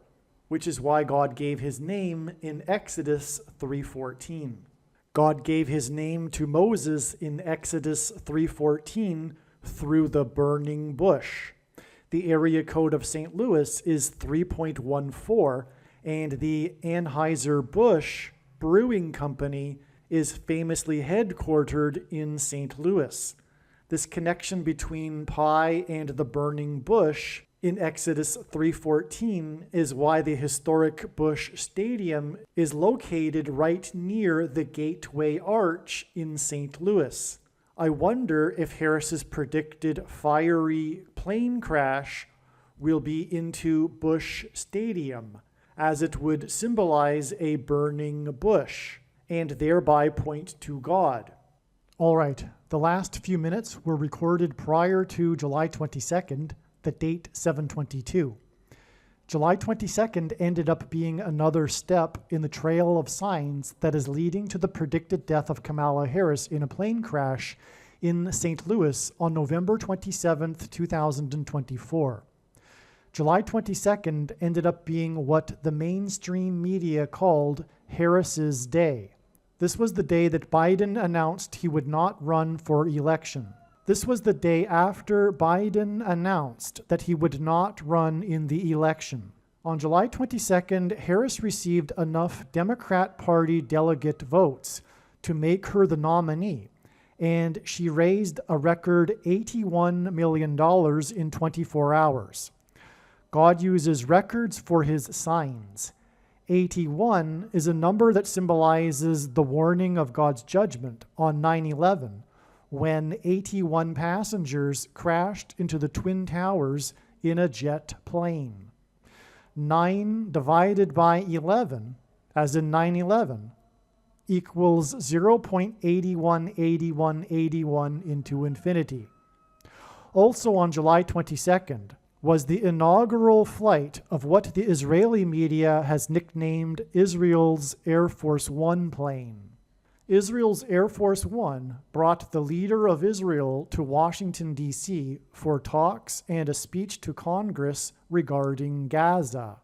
S1: which is why God gave his name in Exodus 3:14. God gave his name to Moses in Exodus 3:14 through the burning bush. The area code of St. Louis is 3.14, and the Anheuser-Busch Brewing Company is famously headquartered in St. Louis. This connection between pie and the burning bush in Exodus 3:14 is why the historic Bush Stadium is located right near the Gateway Arch in St. Louis. I wonder if Harris's predicted fiery plane crash will be into Bush Stadium, as it would symbolize a burning bush and thereby point to God. All right, the last few minutes were recorded prior to July 22nd, the date 7/22. July 22nd ended up being another step in the trail of signs that is leading to the predicted death of Kamala Harris in a plane crash in St. Louis on November 27th, 2024. July 22nd ended up being what the mainstream media called Harris's Day. This was the day that Biden announced he would not run for election. This was the day after Biden announced that he would not run in the election. On July 22nd, Harris received enough Democrat Party delegate votes to make her the nominee, and she raised a record $81 million in 24 hours. God uses records for his signs. 81 is a number that symbolizes the warning of God's judgment on 9/11, when 81 passengers crashed into the Twin Towers in a jet plane. 9 divided by 11, as in 9/11, equals 0.818181 into infinity. Also on July 22nd, was the inaugural flight of what the Israeli media has nicknamed Israel's Air Force One plane. Israel's Air Force One brought the leader of Israel to Washington, D.C. for talks and a speech to Congress regarding Gaza.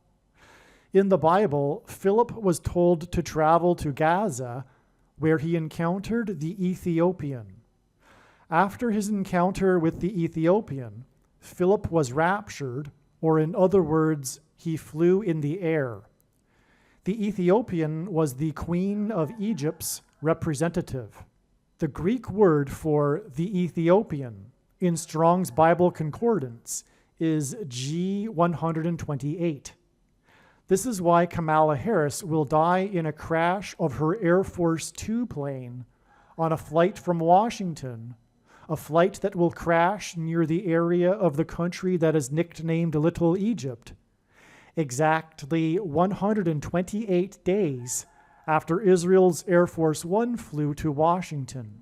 S1: In the Bible, Philip was told to travel to Gaza, where he encountered the Ethiopian. After his encounter with the Ethiopian, Philip was raptured, or in other words, he flew in the air. The Ethiopian was the Queen of Egypt's representative. The Greek word for the Ethiopian in Strong's Bible Concordance is G128. This is why Kamala Harris will die in a crash of her Air Force Two plane on a flight from Washington, a flight that will crash near the area of the country that is nicknamed Little Egypt, exactly 128 days after Israel's Air Force One flew to Washington.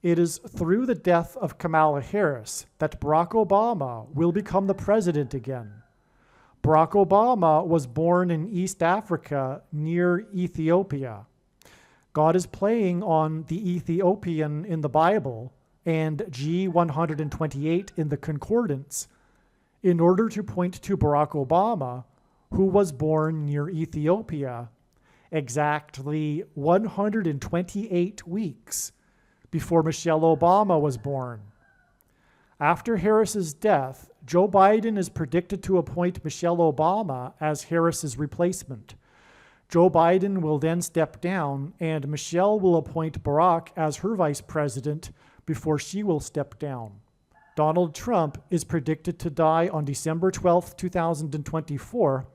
S1: It is through the death of Kamala Harris that Barack Obama will become the president again. Barack Obama was born in East Africa near Ethiopia. God is playing on the Ethiopian in the Bible and G128 in the Concordance in order to point to Barack Obama, who was born near Ethiopia exactly 128 weeks before Michelle Obama was born. After Harris's death, Joe Biden is predicted to appoint Michelle Obama as Harris's replacement. Joe Biden will then step down, and Michelle will appoint Barack as her vice president before she will step down. Donald Trump is predicted to die on December 12, 2024,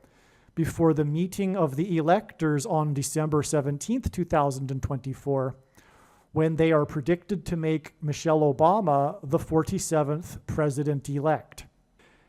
S1: before the meeting of the electors on December 17, 2024, when they are predicted to make Michelle Obama the 47th president-elect.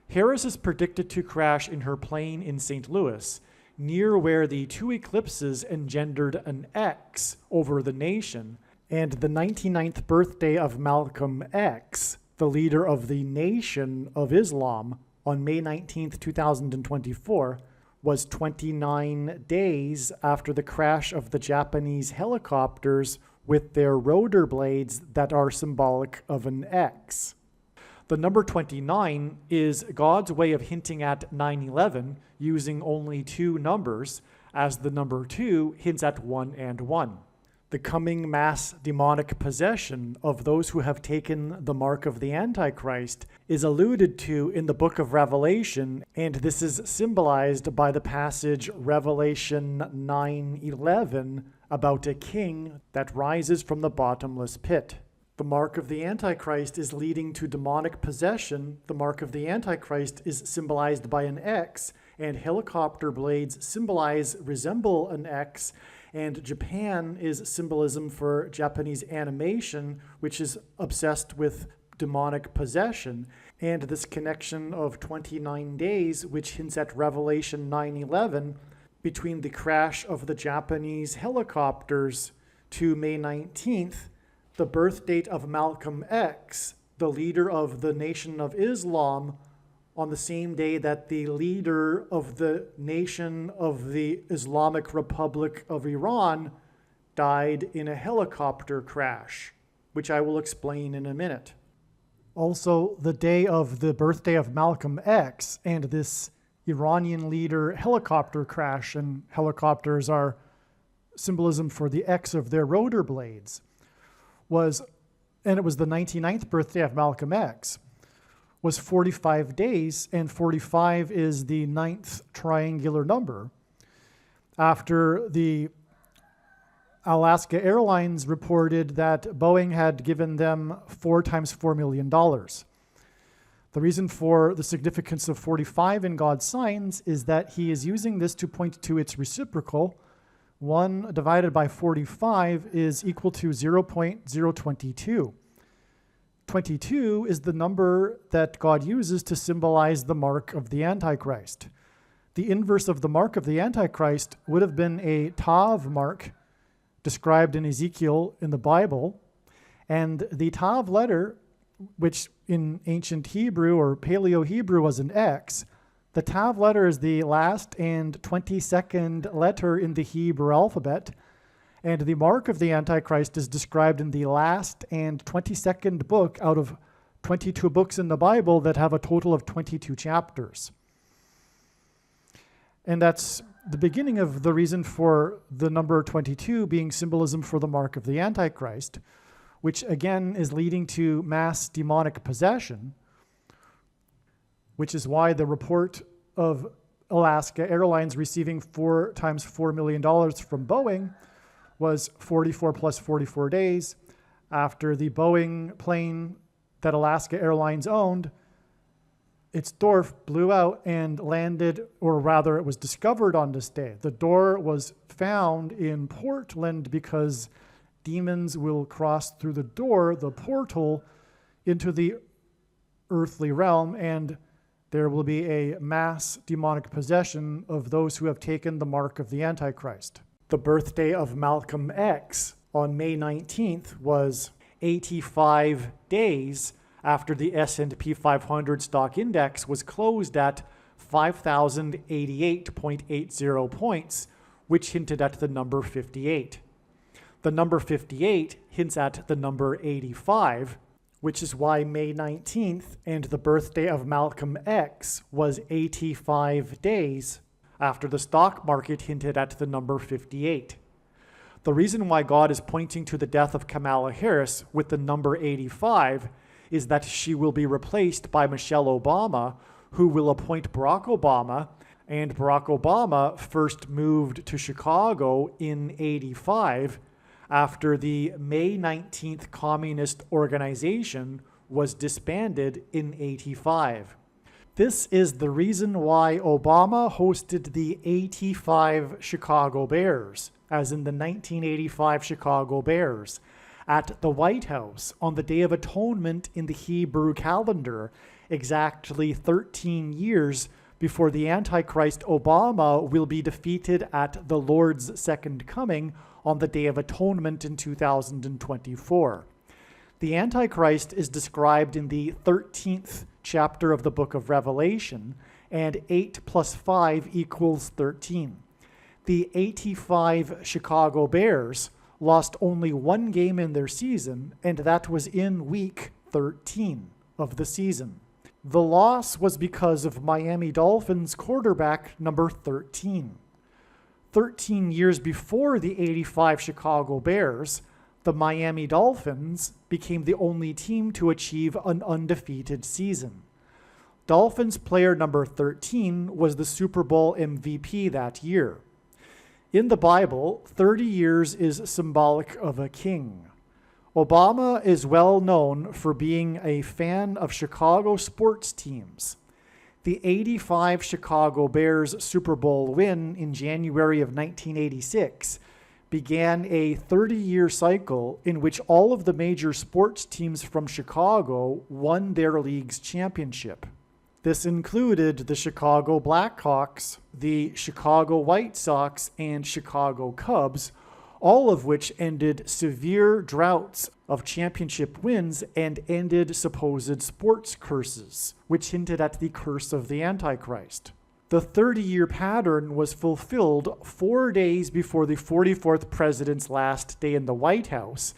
S1: Harris is predicted to crash in her plane in St. Louis, near where the two eclipses engendered an X over the nation, and the 99th birthday of Malcolm X, the leader of the Nation of Islam, on May 19, 2024, was 29 days after the crash of the Japanese helicopters with their rotor blades that are symbolic of an X. The number 29 is God's way of hinting at 9/11 using only two numbers, as the number 2 hints at 1 and 1. The coming mass demonic possession of those who have taken the mark of the Antichrist is alluded to in the book of Revelation, and this is symbolized by the passage Revelation 9:11 about a king that rises from the bottomless pit. The mark of the Antichrist is leading to demonic possession. The mark of the Antichrist is symbolized by an X, and helicopter blades resemble an X, and Japan is symbolism for Japanese animation, which is obsessed with demonic possession. And this connection of 29 days, which hints at Revelation 9:11, between the crash of the Japanese helicopters to May 19th, the birth date of Malcolm X, the leader of the Nation of Islam, on the same day that the leader of the Nation of the Islamic Republic of Iran died in a helicopter crash, which I will explain in a minute. Also, the day of the birthday of Malcolm X and this Iranian leader helicopter crash, and helicopters are symbolism for the X of their rotor blades, it was the 99th birthday of Malcolm X, was 45 days, and 45 is the 9th triangular number, after the Alaska Airlines reported that Boeing had given them 4 times $4 million. The reason for the significance of 45 in God's signs is that he is using this to point to its reciprocal. 1 divided by 45 is equal to 0.022. 22 is the number that God uses to symbolize the mark of the Antichrist. The inverse of the mark of the Antichrist would have been a Tav mark described in Ezekiel in the Bible, and the Tav letter, which in ancient Hebrew or Paleo-Hebrew was an X, the Tav letter is the last and 22nd letter in the Hebrew alphabet, and the mark of the Antichrist is described in the last and 22nd book out of 22 books in the Bible that have a total of 22 chapters. And that's the beginning of the reason for the number 22 being symbolism for the mark of the Antichrist, which again is leading to mass demonic possession, which is why the report of Alaska Airlines receiving 4 times $4 million from Boeing was 44 plus 44 days after the Boeing plane that Alaska Airlines owned, its door blew out and landed, or rather it was discovered on this day. The door was found in Portland because demons will cross through the door, the portal, into the earthly realm, and there will be a mass demonic possession of those who have taken the mark of the Antichrist. The birthday of Malcolm X on May 19th was 85 days after the S&P 500 stock index was closed at 5,088.80 points, which hinted at the number 58. The number 58 hints at the number 85, which is why May 19th and the birthday of Malcolm X was 85 days after the stock market hinted at the number 58. The reason why God is pointing to the death of Kamala Harris with the number 85 is that she will be replaced by Michelle Obama, who will appoint Barack Obama, and Barack Obama first moved to Chicago in 85 after the May 19th Communist Organization was disbanded in 85. This is the reason why Obama hosted the 85 Chicago Bears, as in the 1985 Chicago Bears, at the White House on the Day of Atonement in the Hebrew calendar, exactly 13 years before the Antichrist Obama will be defeated at the Lord's second coming on the Day of Atonement in 2024. The Antichrist is described in the 13th chapter of the book of Revelation, and 8 plus 5 equals 13. The 85 Chicago Bears lost only 1 game in their season, and that was in week 13 of the season. The loss was because of Miami Dolphins quarterback number 13. 13 years before the 85 Chicago Bears, the Miami Dolphins became the only team to achieve an undefeated season. Dolphins player number 13 was the Super Bowl MVP that year. In the Bible, 30 years is symbolic of a king. Obama is well known for being a fan of Chicago sports teams. The '85 Chicago Bears Super Bowl win in January of 1986 began a 30-year cycle in which all of the major sports teams from Chicago won their league's championship. This included the Chicago Blackhawks, the Chicago White Sox, and Chicago Cubs, all of which ended severe droughts of championship wins and ended supposed sports curses, which hinted at the curse of the Antichrist. The 30-year pattern was fulfilled 4 days before the 44th president's last day in the White House,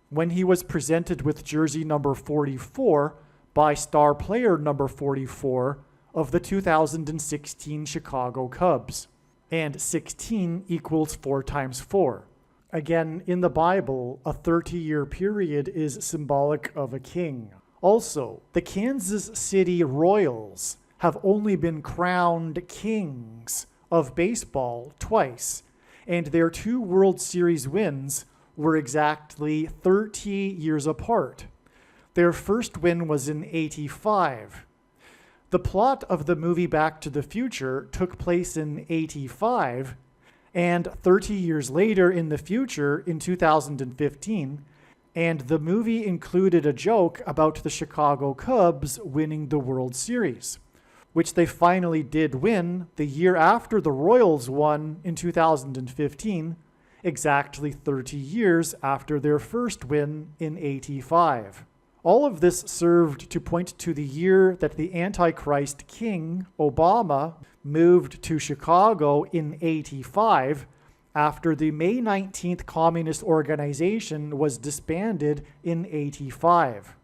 S1: when he was presented with jersey number 44 by star player number 44 of the 2016 Chicago Cubs. And 16 equals 4 times 4. Again, in the Bible, a 30-year period is symbolic of a king. Also, the Kansas City Royals have only been crowned kings of baseball twice, and their 2 World Series wins were exactly 30 years apart. Their first win was in '85. The plot of the movie Back to the Future took place in '85, and 30 years later in the future, in 2015, and the movie included a joke about the Chicago Cubs winning the World Series, which they finally did win the year after the Royals won in 2015, exactly 30 years after their first win in '85. All of this served to point to the year that the Antichrist king, Obama, moved to Chicago in '85 after the May 19th Communist Organization was disbanded in '85.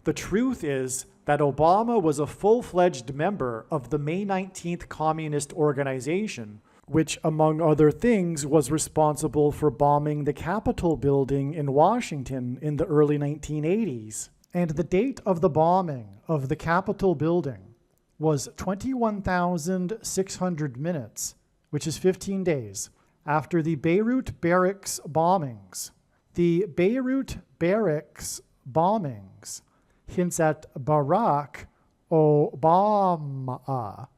S1: The truth is that Obama was a full-fledged member of the May 19th Communist Organization, which, among other things, was responsible for bombing the Capitol building in Washington in the early 1980s. And the date of the bombing of the Capitol building was 21,600 minutes, which is 15 days, after the Beirut barracks bombings. The Beirut barracks bombings hints at Barack Obama,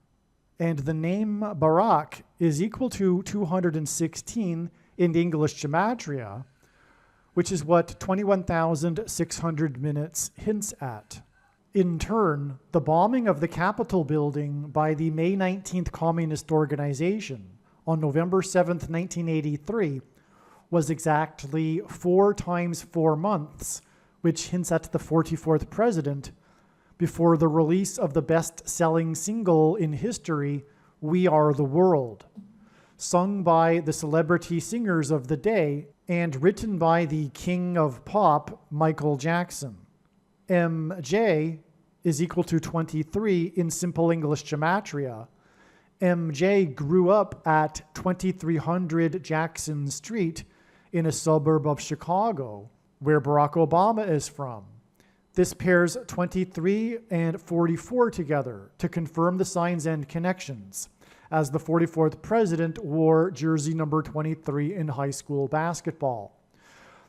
S1: and the name Barack is equal to 216 in English gematria, which is what 21,600 minutes hints at. In turn, the bombing of the Capitol building by the May 19th Communist Organization on November 7th, 1983, was exactly 4 times 4 months, which hints at the 44th president, before the release of the best-selling single in history, We Are the World, sung by the celebrity singers of the day and written by the king of pop, Michael Jackson. MJ is equal to 23 in simple English gematria. MJ grew up at 2300 Jackson Street in a suburb of Chicago, where Barack Obama is from. This pairs 23 and 44 together to confirm the signs and connections, as the 44th president wore jersey number 23 in high school basketball.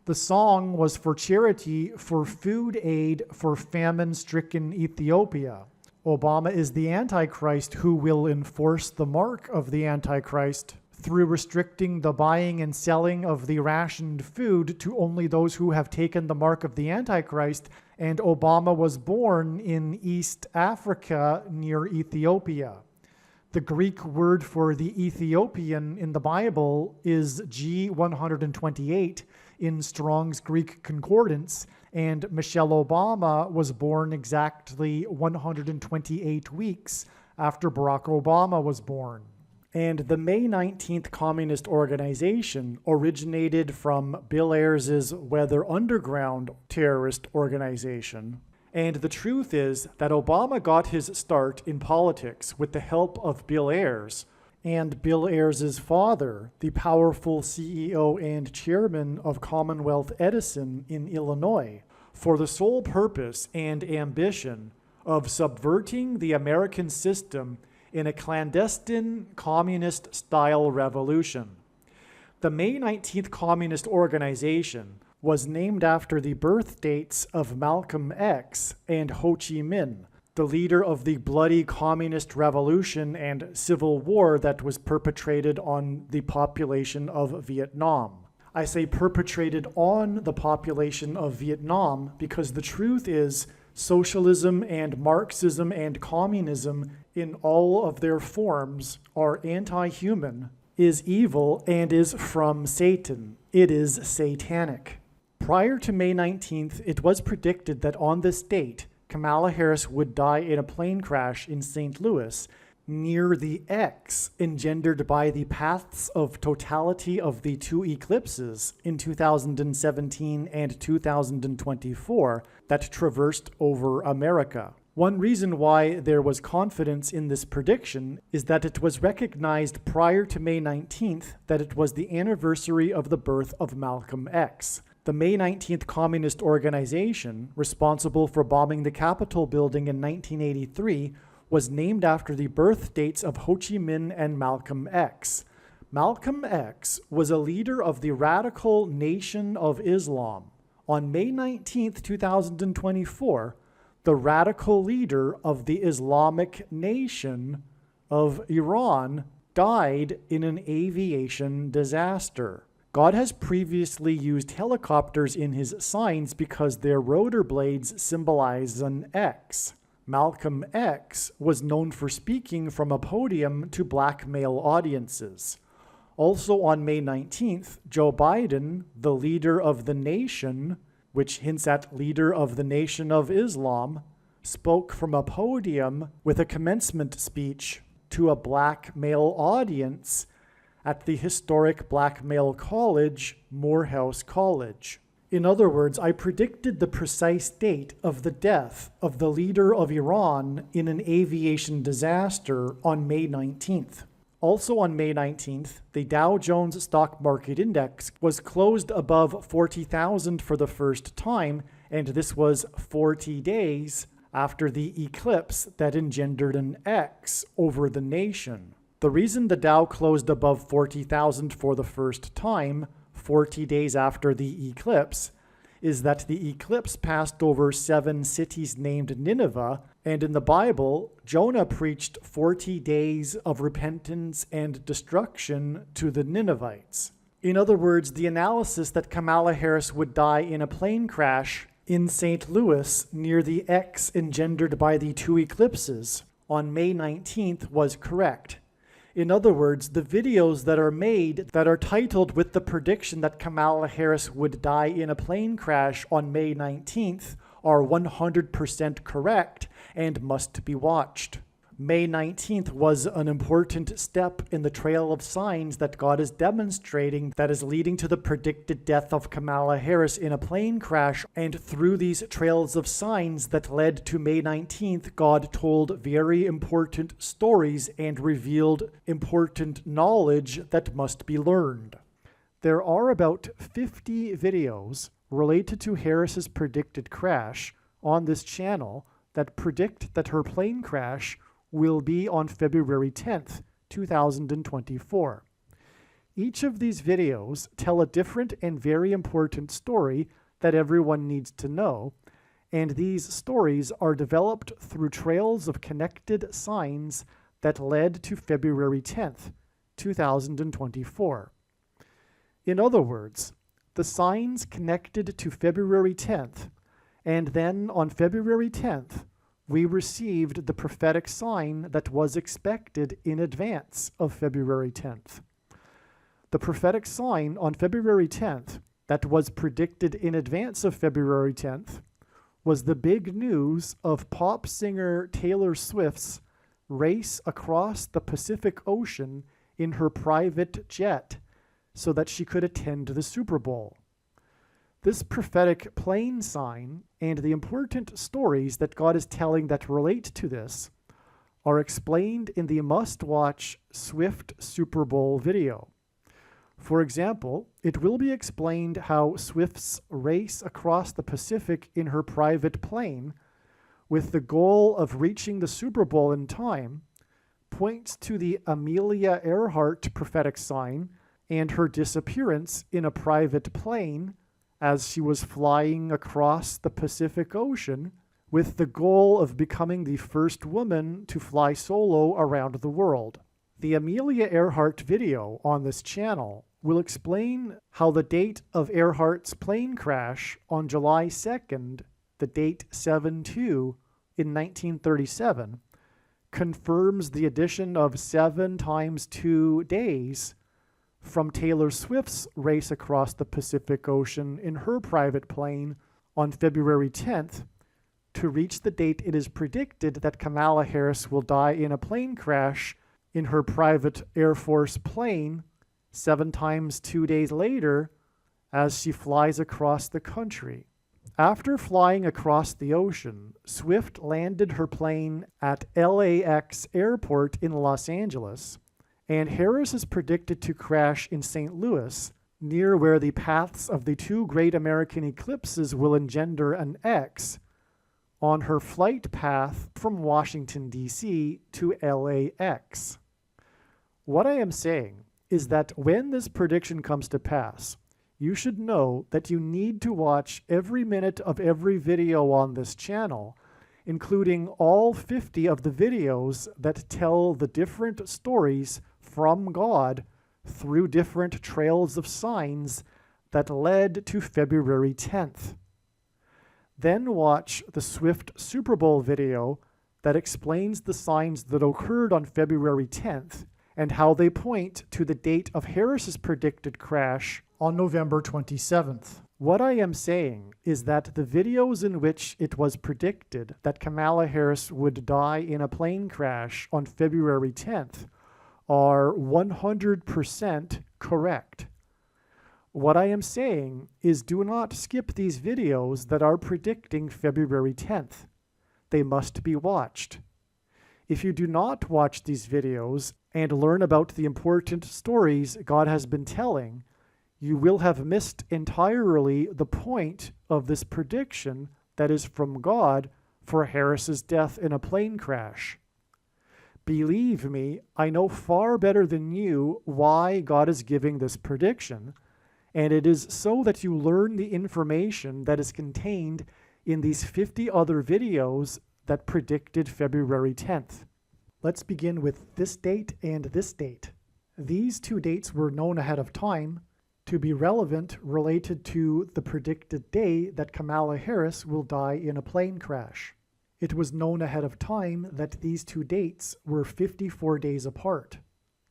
S1: The song was for charity for food aid for famine-stricken Ethiopia. Obama is the Antichrist who will enforce the mark of the Antichrist through restricting the buying and selling of the rationed food to only those who have taken the mark of the Antichrist, and Obama was born in East Africa near Ethiopia. The Greek word for the Ethiopian in the Bible is G128 in Strong's Greek Concordance, and Michelle Obama was born exactly 128 weeks after Barack Obama was born. And the May 19th Communist Organization originated from Bill Ayers' Weather Underground terrorist organization. And the truth is that Obama got his start in politics with the help of Bill Ayers, and Bill Ayers' father, the powerful CEO and chairman of Commonwealth Edison in Illinois, for the sole purpose and ambition of subverting the American system in a clandestine communist-style revolution. The May 19th Communist Organization was named after the birth dates of Malcolm X and Ho Chi Minh, the leader of the bloody communist revolution and civil war that was perpetrated on the population of Vietnam. I say perpetrated on the population of Vietnam because the truth is socialism and Marxism and communism in all of their forms are anti-human, is evil, and is from Satan. It is satanic. Prior to May 19th, it was predicted that on this date, Kamala Harris would die in a plane crash in St. Louis near the X engendered by the paths of totality of the two eclipses in 2017 and 2024 that traversed over America. One reason why there was confidence in this prediction is that it was recognized prior to May 19th that it was the anniversary of the birth of Malcolm X. The May 19th Communist Organization, responsible for bombing the Capitol building in 1983, was named after the birth dates of Ho Chi Minh and Malcolm X. Malcolm X was a leader of the radical Nation of Islam. On May 19th, 2024, the radical leader of the Islamic Nation of Iran died in an aviation disaster. God has previously used helicopters in his signs because their rotor blades symbolize an X. Malcolm X was known for speaking from a podium to black male audiences. Also on May 19th, Joe Biden, the leader of the nation, which hints at leader of the Nation of Islam, spoke from a podium with a commencement speech to a black male audience at the historic black male college, Morehouse College. In other words, I predicted the precise date of the death of the leader of Iran in an aviation disaster on May 19th. Also on May 19th, the Dow Jones Stock Market Index was closed above 40,000 for the first time, and this was 40 days after the eclipse that engendered an X over the nation. The reason the Dow closed above 40,000 for the first time, 40 days after the eclipse, is that the eclipse passed over 7 cities named Nineveh, and in the Bible, Jonah preached 40 days of repentance and destruction to the Ninevites. In other words, the analysis that Kamala Harris would die in a plane crash in St. Louis near the X engendered by the two eclipses on May 19th was correct. In other words, the videos that are made that are titled with the prediction that Kamala Harris would die in a plane crash on May 19th are 100% correct and must be watched. May 19th was an important step in the trail of signs that God is demonstrating that is leading to the predicted death of Kamala Harris in a plane crash, and through these trails of signs that led to May 19th, God told very important stories and revealed important knowledge that must be learned. There are about 50 videos related to Harris's predicted crash on this channel that predict that her plane crash will be on February 10th, 2024. Each of these videos tell a different and very important story that everyone needs to know, and these stories are developed through trails of connected signs that led to February 10th, 2024. In other words, the signs connected to February 10th, and then on February 10th, we received the prophetic sign that was expected in advance of February 10th. The prophetic sign on February 10th that was predicted in advance of February 10th was the big news of pop singer Taylor Swift's race across the Pacific Ocean in her private jet so that she could attend the Super Bowl. This prophetic plane sign and the important stories that God is telling that relate to this are explained in the must-watch Swift Super Bowl video. For example, it will be explained how Swift's race across the Pacific in her private plane, with the goal of reaching the Super Bowl in time, points to the Amelia Earhart prophetic sign and her disappearance in a private plane as she was flying across the Pacific Ocean with the goal of becoming the first woman to fly solo around the world. The Amelia Earhart video on this channel will explain how the date of Earhart's plane crash on July 2nd, the date 7/2 in 1937, confirms the addition of 7 times 2 days from Taylor Swift's race across the Pacific Ocean in her private plane on February 10th to reach the date it is predicted that Kamala Harris will die in a plane crash in her private Air Force plane 7 times 2 days later as she flies across the country. After flying across the ocean, Swift landed her plane at LAX Airport in Los Angeles, and Harris is predicted to crash in St. Louis, near where the paths of the 2 great American eclipses will engender an X on her flight path from Washington, D.C. to LAX. What I am saying is that when this prediction comes to pass, you should know that you need to watch every minute of every video on this channel, including all 50 of the videos that tell the different stories from God through different trails of signs that led to February 10th. Then watch the Swift Super Bowl video that explains the signs that occurred on February 10th and how they point to the date of Harris's predicted crash on November 27th. What I am saying is that the videos in which it was predicted that Kamala Harris would die in a plane crash on February 10th are 100% correct. What I am saying is do not skip these videos that are predicting February 10th. They must be watched. If you do not watch these videos and learn about the important stories God has been telling, you will have missed entirely the point of this prediction that is from God for Harris's death in a plane crash. Believe me, I know far better than you why God is giving this prediction, and it is so that you learn the information that is contained in these 50 other videos that predicted February 10th. Let's begin with this date and this date. These 2 dates were known ahead of time to be relevant related to the predicted day that Kamala Harris will die in a plane crash. It was known ahead of time that these 2 dates were 54 days apart.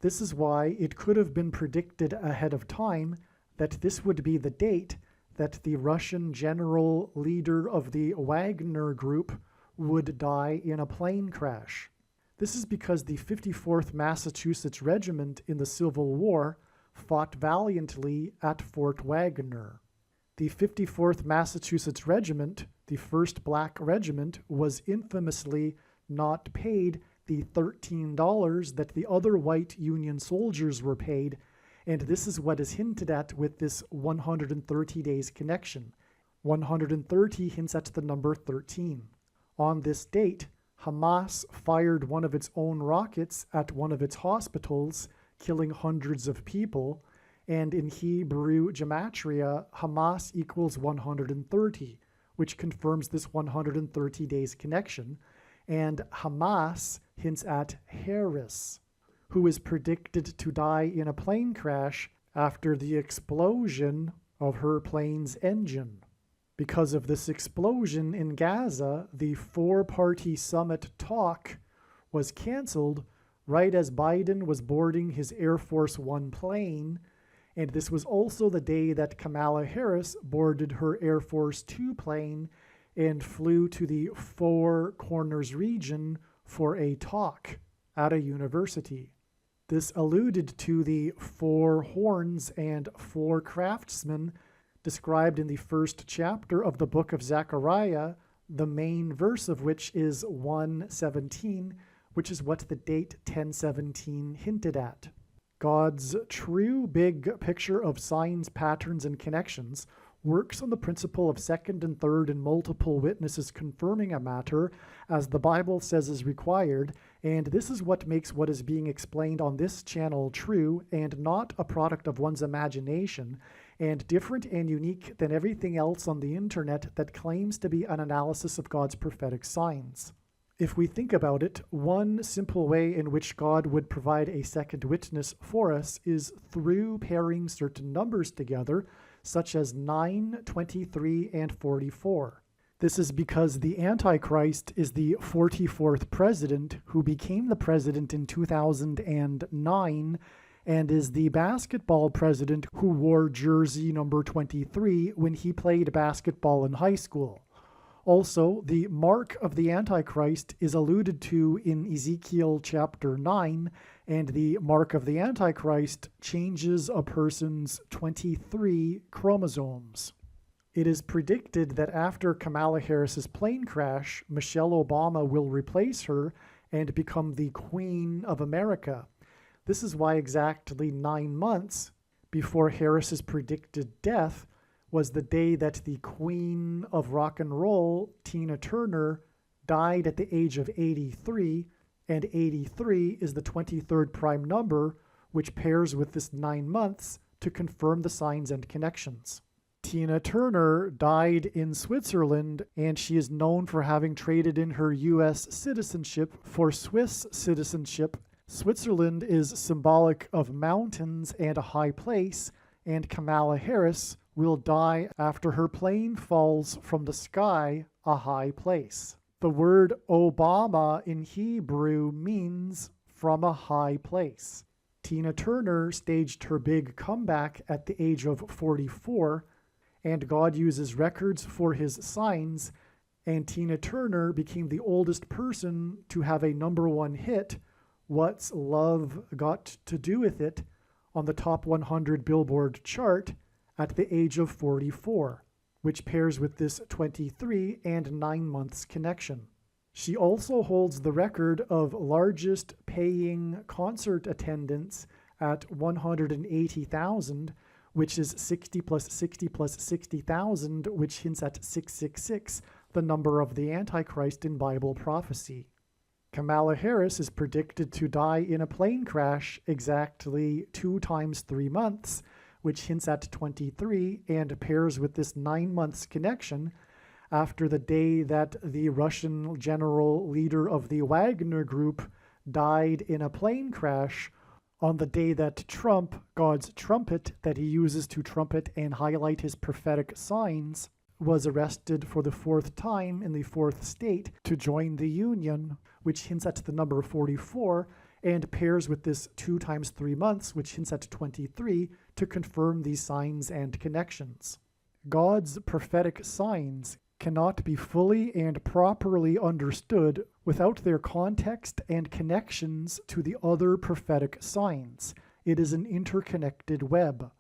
S1: This is why it could have been predicted ahead of time that this would be the date that the Russian general leader of the Wagner Group would die in a plane crash. This is because the 54th Massachusetts Regiment in the Civil War fought valiantly at Fort Wagner. The 54th Massachusetts Regiment, the first black regiment, was infamously not paid the $13 that the other white Union soldiers were paid, and this is what is hinted at with this 130 days connection. 130 hints at the number 13. On this date, Hamas fired one of its own rockets at one of its hospitals, killing hundreds of people, and in Hebrew gematria, Hamas equals 130, which confirms this 130 days connection, and Hamas hints at Harris, who is predicted to die in a plane crash after the explosion of her plane's engine. Because of this explosion in Gaza, the 4-party summit talk was canceled right as Biden was boarding his Air Force One plane, and this was also the day that Kamala Harris boarded her Air Force Two plane and flew to the Four Corners region for a talk at a university. This alluded to the 4 horns and 4 craftsmen described in the first chapter of the book of Zechariah, the main verse of which is 1:17, which is what the date 1017 hinted at. God's true big picture of signs, patterns, and connections works on the principle of second and third and multiple witnesses confirming a matter, as the Bible says is required, and this is what makes what is being explained on this channel true and not a product of one's imagination, and different and unique than everything else on the internet that claims to be an analysis of God's prophetic signs. If we think about it, one simple way in which God would provide a second witness for us is through pairing certain numbers together, such as 9, 23, and 44. This is because the Antichrist is the 44th president who became the president in 2009 and is the basketball president who wore jersey number 23 when he played basketball in high school. Also, the mark of the Antichrist is alluded to in Ezekiel chapter 9, and the mark of the Antichrist changes a person's 23 chromosomes. It is predicted that after Kamala Harris's plane crash, Michelle Obama will replace her and become the Queen of America. This is why exactly 9 months before Harris's predicted death was the day that the Queen of Rock and Roll, Tina Turner, died at the age of 83, and 83 is the 23rd prime number, which pairs with this 9 months to confirm the signs and connections. Tina Turner died in Switzerland, and she is known for having traded in her U.S. citizenship for Swiss citizenship. Switzerland is symbolic of mountains and a high place, and Kamala Harris will die after her plane falls from the sky, a high place. The word Obama in Hebrew means from a high place. Tina Turner staged her big comeback at the age of 44, and God uses records for his signs, and Tina Turner became the oldest person to have a #1 hit, What's Love Got to Do With It, on the top 100 Billboard chart at the age of 44, which pairs with this 23 and 9 months connection. She also holds the record of largest paying concert attendance at 180,000, which is 60 plus 60 plus 60,000, which hints at 666, the number of the Antichrist in Bible prophecy. Kamala Harris is predicted to die in a plane crash exactly 2 times 3 months, which hints at 23 and pairs with this 9 months connection after the day that the Russian general leader of the Wagner Group died in a plane crash on the day that Trump, God's trumpet that he uses to trumpet and highlight his prophetic signs, was arrested for the 4th time in the 4th state to join the Union, which hints at the number 44 and pairs with this 2 times 3 months, which hints at 23, to confirm these signs and connections. God's prophetic signs cannot be fully and properly understood without their context and connections to the other prophetic signs. It is an interconnected web.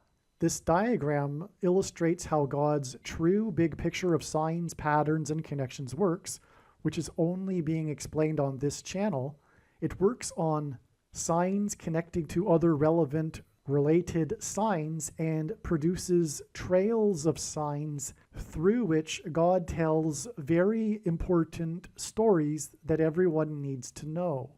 S1: This diagram illustrates how God's true big picture of signs, patterns, and connections works, which is only being explained on this channel. It works on signs connecting to other relevant related signs and produces trails of signs through which God tells very important stories that everyone needs to know.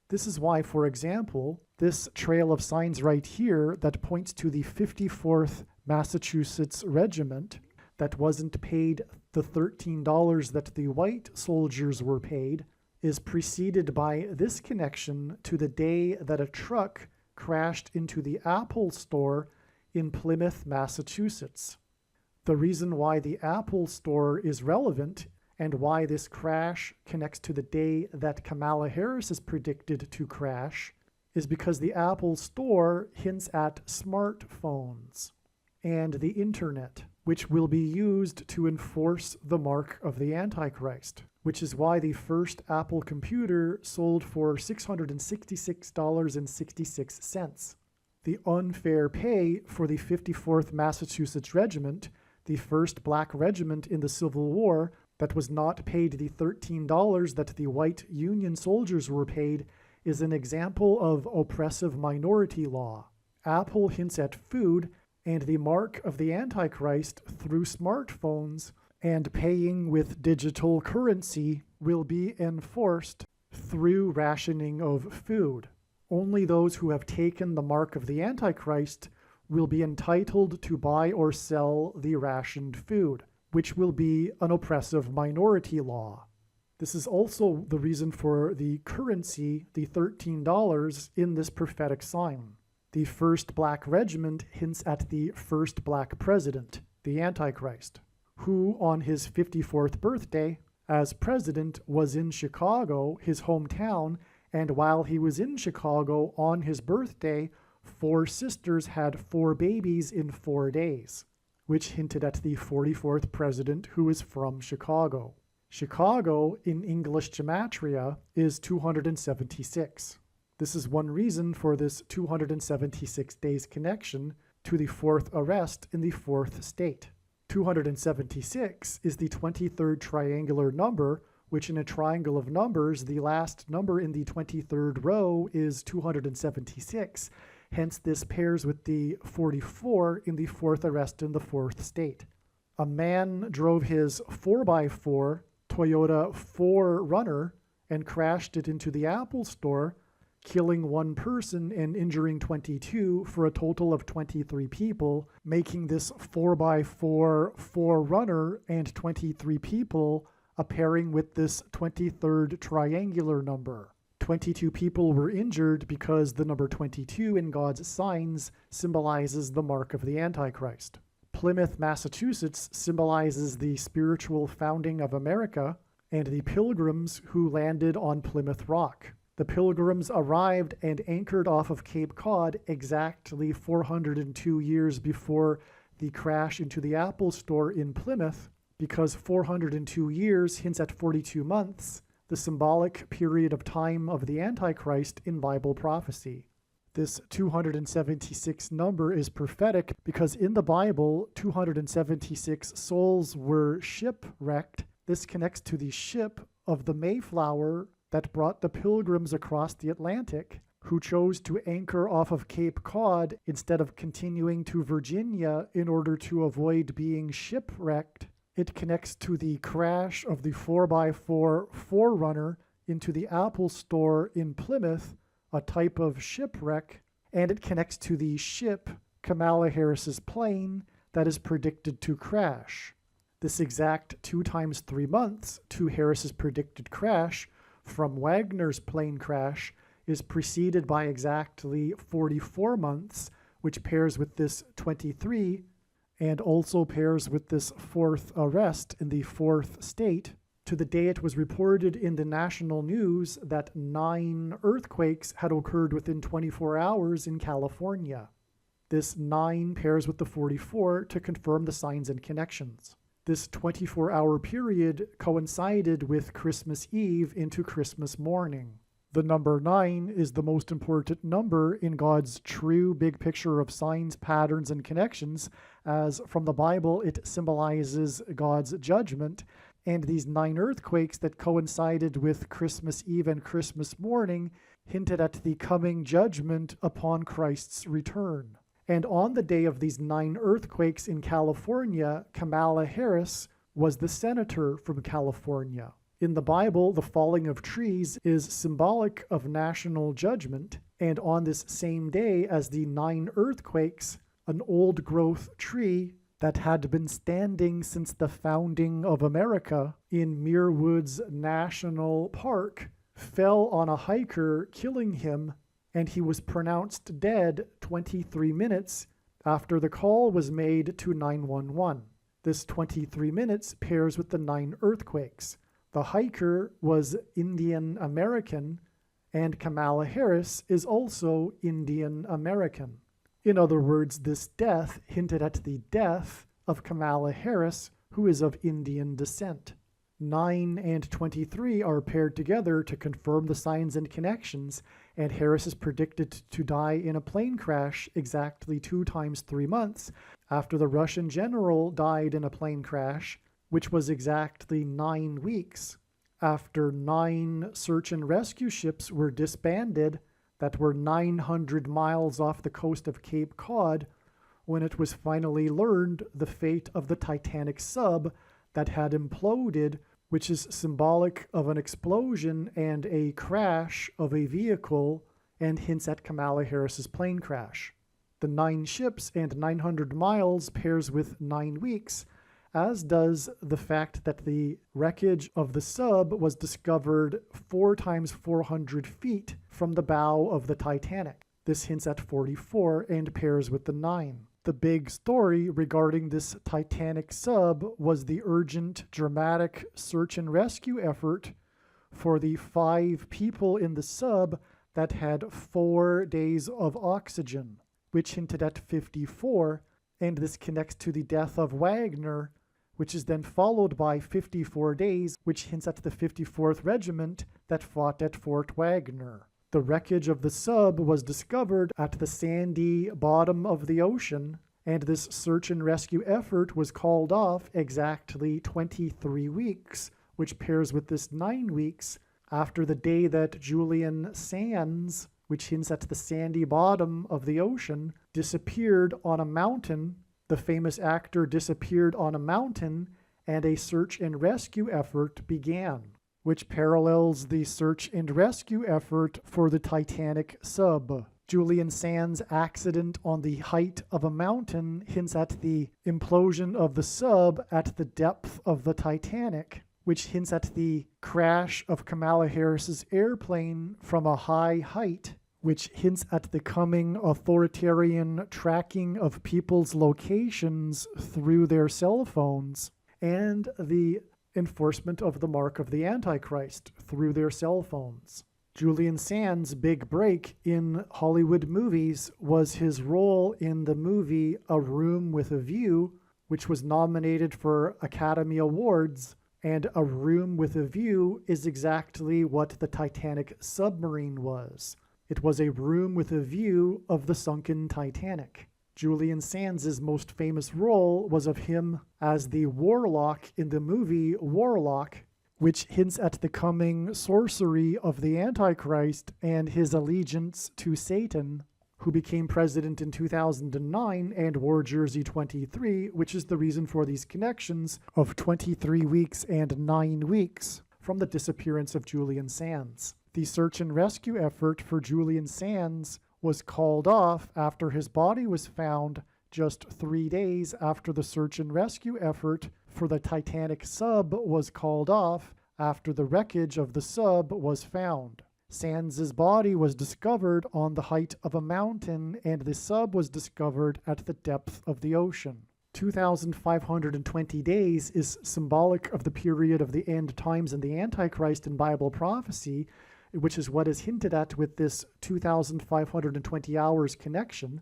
S1: This is why, for example, this trail of signs right here that points to the 54th Massachusetts Regiment that wasn't paid the $13 that the white soldiers were paid is preceded by this connection to the day that a truck crashed into the Apple store in Plymouth, Massachusetts. The reason why the Apple store is relevant and why this crash connects to the day that Kamala Harris is predicted to crash is because the Apple store hints at smartphones and the internet, which will be used to enforce the mark of the Antichrist, which is why the first Apple computer sold for $666.66. The unfair pay for the 54th Massachusetts Regiment, the first black regiment in the Civil War, that was not paid the $13 that the white Union soldiers were paid, is an example of oppressive minority law. Apple hints at food, and the mark of the Antichrist through smartphones and paying with digital currency will be enforced through rationing of food. Only those who have taken the mark of the Antichrist will be entitled to buy or sell the rationed food, which will be an oppressive minority law. This is also the reason for the currency, the $13, in this prophetic sign. The first black regiment hints at the first black president, the Antichrist, who on his 54th birthday as president was in Chicago, his hometown, and while he was in Chicago on his birthday, 4 sisters had 4 babies in 4 days, which hinted at the 44th president who is from Chicago. Chicago in English gematria is 276. This is one reason for this 276 days connection to the 4th arrest in the 4th state. 276 is the 23rd triangular number, which in a triangle of numbers, the last number in the 23rd row is 276. Hence, this pairs with the 44 in the 4th arrest in the 4th state. A man drove his 4x4 Toyota 4Runner and crashed it into the Apple Store, killing 1 person and injuring 22 for a total of 23 people, making this 4x4 4Runner and 23 people a pairing with this 23rd triangular number. 22 people were injured because the number 22 in God's signs symbolizes the mark of the Antichrist. Plymouth, Massachusetts symbolizes the spiritual founding of America and the pilgrims who landed on Plymouth Rock. The pilgrims arrived and anchored off of Cape Cod exactly 402 years before the crash into the Apple Store in Plymouth, because 402 years hints at 42 months, the symbolic period of time of the Antichrist in Bible prophecy. This 276 number is prophetic because in the Bible, 276 souls were shipwrecked. This connects to the ship of the Mayflower that brought the pilgrims across the Atlantic, who chose to anchor off of Cape Cod instead of continuing to Virginia in order to avoid being shipwrecked. It connects to the crash of the 4x4 4Runner into the Apple Store in Plymouth, a type of shipwreck, and it connects to the ship, Kamala Harris's plane, that is predicted to crash. This exact 2 times 3 months to Harris's predicted crash from Wagner's plane crash is preceded by exactly 44 months, which pairs with this 23 and also pairs with this 4th arrest in the 4th state, to the day it was reported in the national news that 9 earthquakes had occurred within 24 hours in California. This 9 pairs with the 44 to confirm the signs and connections. This 24-hour period coincided with Christmas Eve into Christmas morning. The number 9 is the most important number in God's true big picture of signs, patterns, and connections, as from the Bible it symbolizes God's judgment, and these 9 earthquakes that coincided with Christmas Eve and Christmas morning hinted at the coming judgment upon Christ's return. And on the day of these 9 earthquakes in California, Kamala Harris was the senator from California. In the Bible, the falling of trees is symbolic of national judgment, and on this same day as the 9 earthquakes, an old-growth tree that had been standing since the founding of America in Muir Woods National Park fell on a hiker, killing him, and he was pronounced dead 23 minutes after the call was made to 911. This 23 minutes pairs with the 9 earthquakes. The hiker was Indian American, and Kamala Harris is also Indian American. In other words, this death hinted at the death of Kamala Harris, who is of Indian descent. 9 and 23 are paired together to confirm the signs and connections, and Harris is predicted to die in a plane crash exactly 2 times 3 months after the Russian general died in a plane crash, which was exactly 9 weeks after 9 search and rescue ships were disbanded that were 900 miles off the coast of Cape Cod, when it was finally learned the fate of the Titanic sub that had imploded, which is symbolic of an explosion and a crash of a vehicle and hints at Kamala Harris's plane crash. The 9 ships and 900 miles pairs with 9 weeks, as does the fact that the wreckage of the sub was discovered 4 times 400 feet from the bow of the Titanic. This hints at 44 and pairs with the 9. The big story regarding this Titanic sub was the urgent, dramatic search and rescue effort for the 5 people in the sub that had 4 days of oxygen, which hinted at 54, and this connects to the death of Wagner, which is then followed by 54 days, which hints at the 54th Regiment that fought at Fort Wagner. The wreckage of the sub was discovered at the sandy bottom of the ocean, and this search and rescue effort was called off exactly 23 weeks, which pairs with this 9 weeks after the day that Julian Sands, which hints at the sandy bottom of the ocean, disappeared on a mountain. The famous actor disappeared on a mountain, and a search and rescue effort began, which parallels the search and rescue effort for the Titanic sub. Julian Sands' accident on the height of a mountain hints at the implosion of the sub at the depth of the Titanic, which hints at the crash of Kamala Harris's airplane from a high height, which hints at the coming authoritarian tracking of people's locations through their cell phones, and the enforcement of the mark of the Antichrist through their cell phones. Julian Sands' big break in Hollywood movies was his role in the movie A Room with a View, which was nominated for Academy Awards, and A Room with a View is exactly what the Titanic submarine was. It was a room with a view of the sunken Titanic. Julian Sands' most famous role was of him as the warlock in the movie Warlock, which hints at the coming sorcery of the Antichrist and his allegiance to Satan, who became president in 2009 and wore jersey 23, which is the reason for these connections of 23 weeks and 9 weeks from the disappearance of Julian Sands. The search and rescue effort for Julian Sands was called off after his body was found just 3 days after the search and rescue effort for the Titanic sub was called off after the wreckage of the sub was found. Sands' body was discovered on the height of a mountain, and the sub was discovered at the depth of the ocean. 2,520 days is symbolic of the period of the end times and the Antichrist in Bible prophecy, which is what is hinted at with this 2,520 hours connection,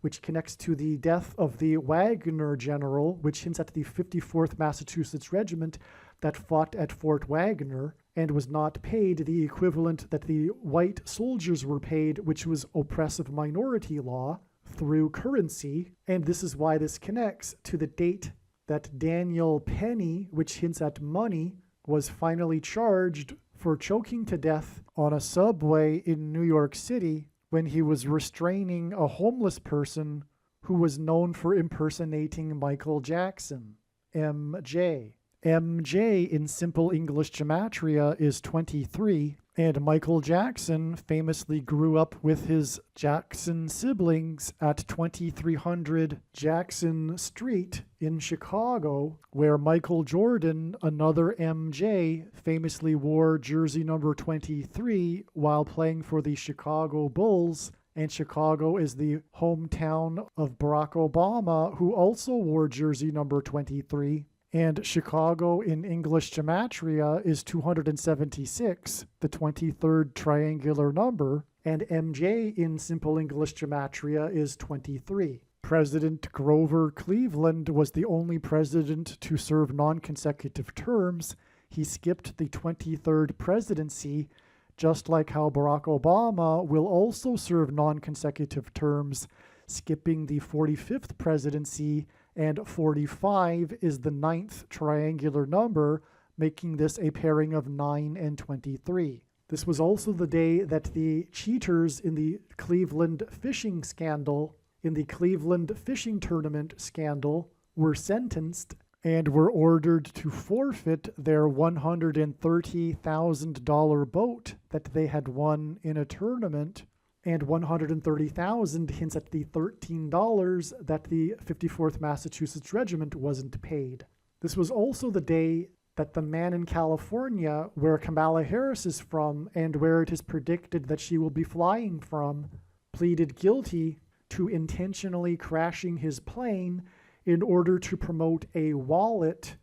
S1: which connects to the death of the Wagner general, which hints at the 54th Massachusetts Regiment that fought at Fort Wagner and was not paid the equivalent that the white soldiers were paid, which was oppressive minority law, through currency. And this is why this connects to the date that Daniel Penny, which hints at money, was finally charged for choking to death on a subway in New York City when he was restraining a homeless person who was known for impersonating Michael Jackson, MJ. MJ in Simple English Gematria is 23, and Michael Jackson famously grew up with his Jackson siblings at 2300 Jackson Street in Chicago, where Michael Jordan, another MJ, famously wore jersey number 23 while playing for the Chicago Bulls, and Chicago is the hometown of Barack Obama, who also wore jersey number 23. And Chicago in English Gematria is 276, the 23rd triangular number, and MJ in Simple English Gematria is 23. President Grover Cleveland was the only president to serve non-consecutive terms. He skipped the 23rd presidency, just like how Barack Obama will also serve non-consecutive terms, skipping the 45th presidency, and 45 is the 9th triangular number, making this a pairing of 9 and 23. This was also the day that the cheaters in the Cleveland fishing scandal in the Cleveland fishing tournament scandal were sentenced and were ordered to forfeit their $130,000 boat that they had won in a tournament, and $130,000 hints at the $13 that the 54th Massachusetts Regiment wasn't paid. This was also the day that the man in California, where Kamala Harris is from and where it is predicted that she will be flying from, pleaded guilty to intentionally crashing his plane in order to promote a wallet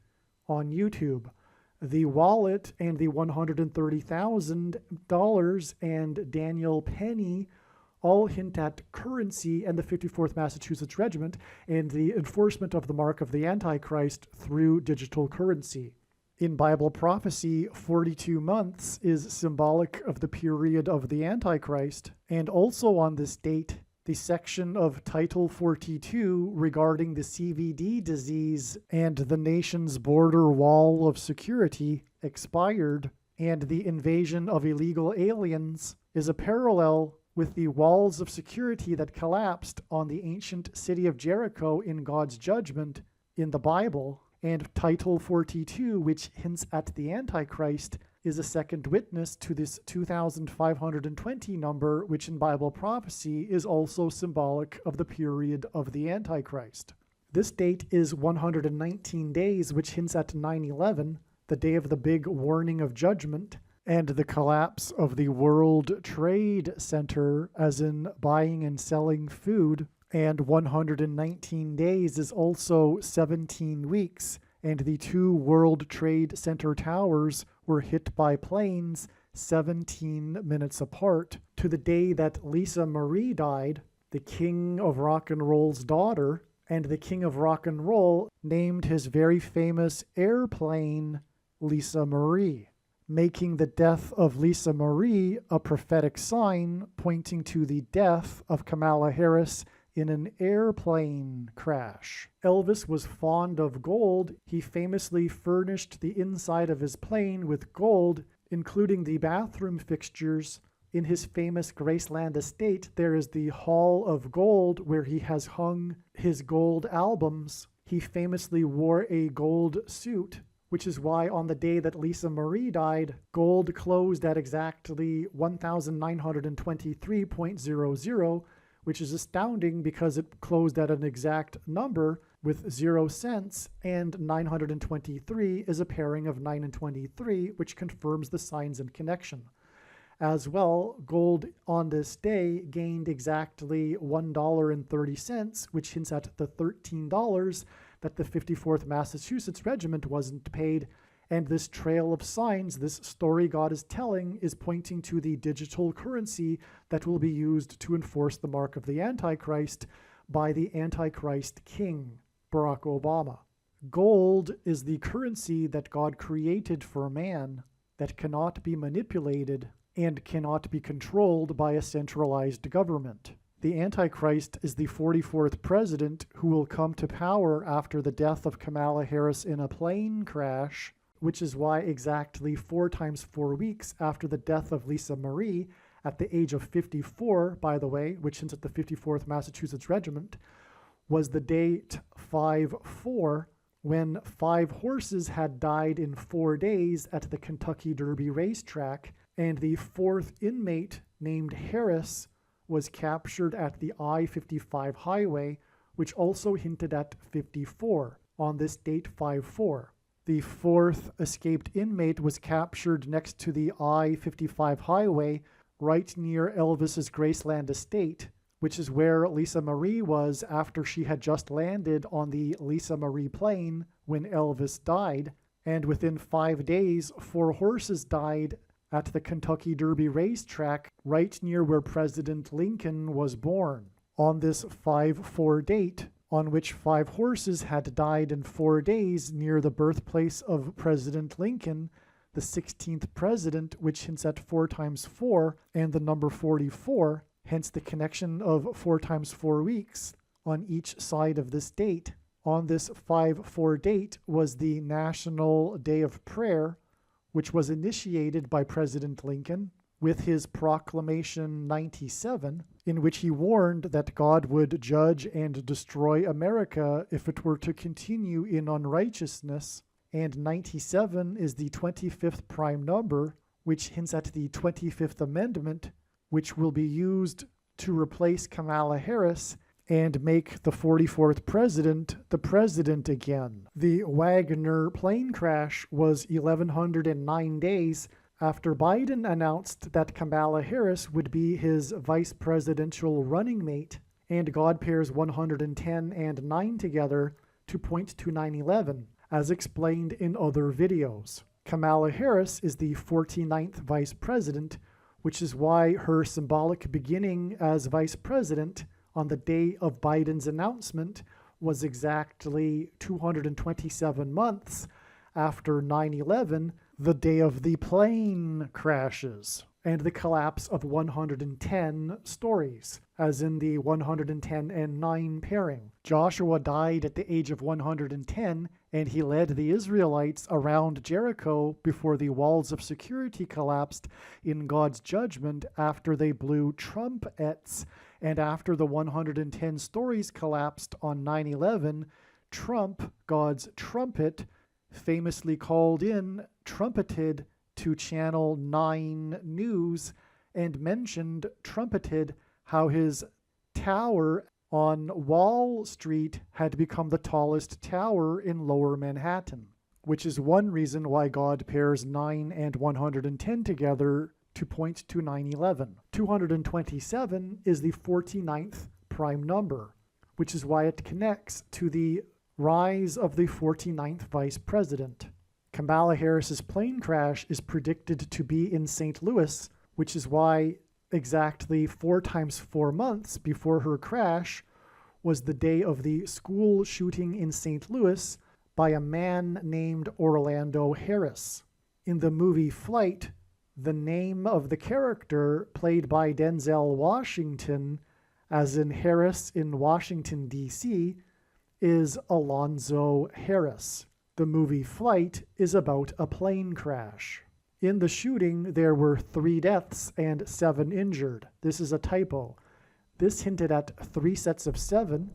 S1: on YouTube. The wallet and the $130,000 and Daniel Penny all hint at currency and the 54th Massachusetts Regiment and the enforcement of the mark of the Antichrist through digital currency. In Bible prophecy, 42 months is symbolic of the period of the Antichrist, and also on this date, the section of Title 42 regarding the CVD disease and the nation's border wall of security expired, and the invasion of illegal aliens is a parallel with the walls of security that collapsed on the ancient city of Jericho in God's judgment in the Bible. And Title 42, which hints at the Antichrist, is a second witness to this 2520 number, which in Bible prophecy is also symbolic of the period of the Antichrist. This date is 119 days, which hints at 9/11, the day of the big warning of judgment, and the collapse of the World Trade Center, as in buying and selling food. And 119 days is also 17 weeks, and the two World Trade Center towers were hit by planes 17 minutes apart, to the day that Lisa Marie died, the King of Rock and Roll's daughter, and the King of Rock and Roll named his very famous airplane Lisa Marie, making the death of Lisa Marie a prophetic sign pointing to the death of Kamala Harris in an airplane crash. Elvis was fond of gold. He famously furnished the inside of his plane with gold, including the bathroom fixtures. In his famous Graceland estate, there is the Hall of Gold where he has hung his gold albums. He famously wore a gold suit, which is why on the day that Lisa Marie died, gold closed at exactly 1,923.00, which is astounding because it closed at an exact number with 0 cents, and 923 is a pairing of 9 and 23, which confirms the signs and connection. As well, gold on this day gained exactly $1.30, which hints at the $13 that the 54th Massachusetts Regiment wasn't paid. And this trail of signs, this story God is telling, is pointing to the digital currency that will be used to enforce the mark of the Antichrist by the Antichrist King, Barack Obama. Gold is the currency that God created for man that cannot be manipulated and cannot be controlled by a centralized government. The Antichrist is the 44th president who will come to power after the death of Kamala Harris in a plane crash, which is why exactly 4 times 4 weeks after the death of Lisa Marie, at the age of 54, by the way, which hints at the 54th Massachusetts Regiment, was the date 5/4, when 5 horses had died in 4 days at the Kentucky Derby racetrack, and the 4th inmate, named Harris, was captured at the I-55 highway, which also hinted at 54, on this date 5/4. The 4th escaped inmate was captured next to the I-55 highway, right near Elvis's Graceland estate, which is where Lisa Marie was after she had just landed on the Lisa Marie plane when Elvis died. And within 5 days, 4 horses died at the Kentucky Derby racetrack, right near where President Lincoln was born. On this 5/4 date, on which 5 horses had died in 4 days near the birthplace of President Lincoln, the 16th president, which hints at 4 times 4 and the number 44, hence the connection of 4 times 4 weeks on each side of this date. On this 5/4 date was the National Day of Prayer, which was initiated by President Lincoln, with his Proclamation 97, in which he warned that God would judge and destroy America if it were to continue in unrighteousness. And 97 is the 25th prime number, which hints at the 25th Amendment, which will be used to replace Kamala Harris and make the 44th president the president again. The Wagner plane crash was 1,109 days after Biden announced that Kamala Harris would be his vice presidential running mate, and God pairs 110 and 9 together to point to 9/11, as explained in other videos. Kamala Harris is the 49th vice president, which is why her symbolic beginning as vice president on the day of Biden's announcement was exactly 227 months after 9/11, the day of the plane crashes and the collapse of 110 stories, as in the 110 and 9 pairing. Joshua died at the age of 110, and he led the Israelites around Jericho before the walls of security collapsed in God's judgment after they blew trumpets. And after the 110 stories collapsed on 9/11, Trump, God's trumpet, famously called in, trumpeted to Channel 9 News and trumpeted how his tower on Wall Street had become the tallest tower in Lower Manhattan, which is one reason why God pairs 9 and 110 together to point to 9/11. 227 is the 49th prime number, which is why it connects to the rise of the 49th vice president. Kamala Harris's plane crash is predicted to be in St. Louis, which is why exactly 4 times 4 months before her crash was the day of the school shooting in St. Louis by a man named Orlando Harris. In the movie Flight, the name of the character played by Denzel Washington, as in Harris in Washington, D.C., is Alonzo Harris. The movie Flight is about a plane crash. In the shooting, there were 3 deaths and 7 injured. This is a typo. This hinted at 3 sets of 7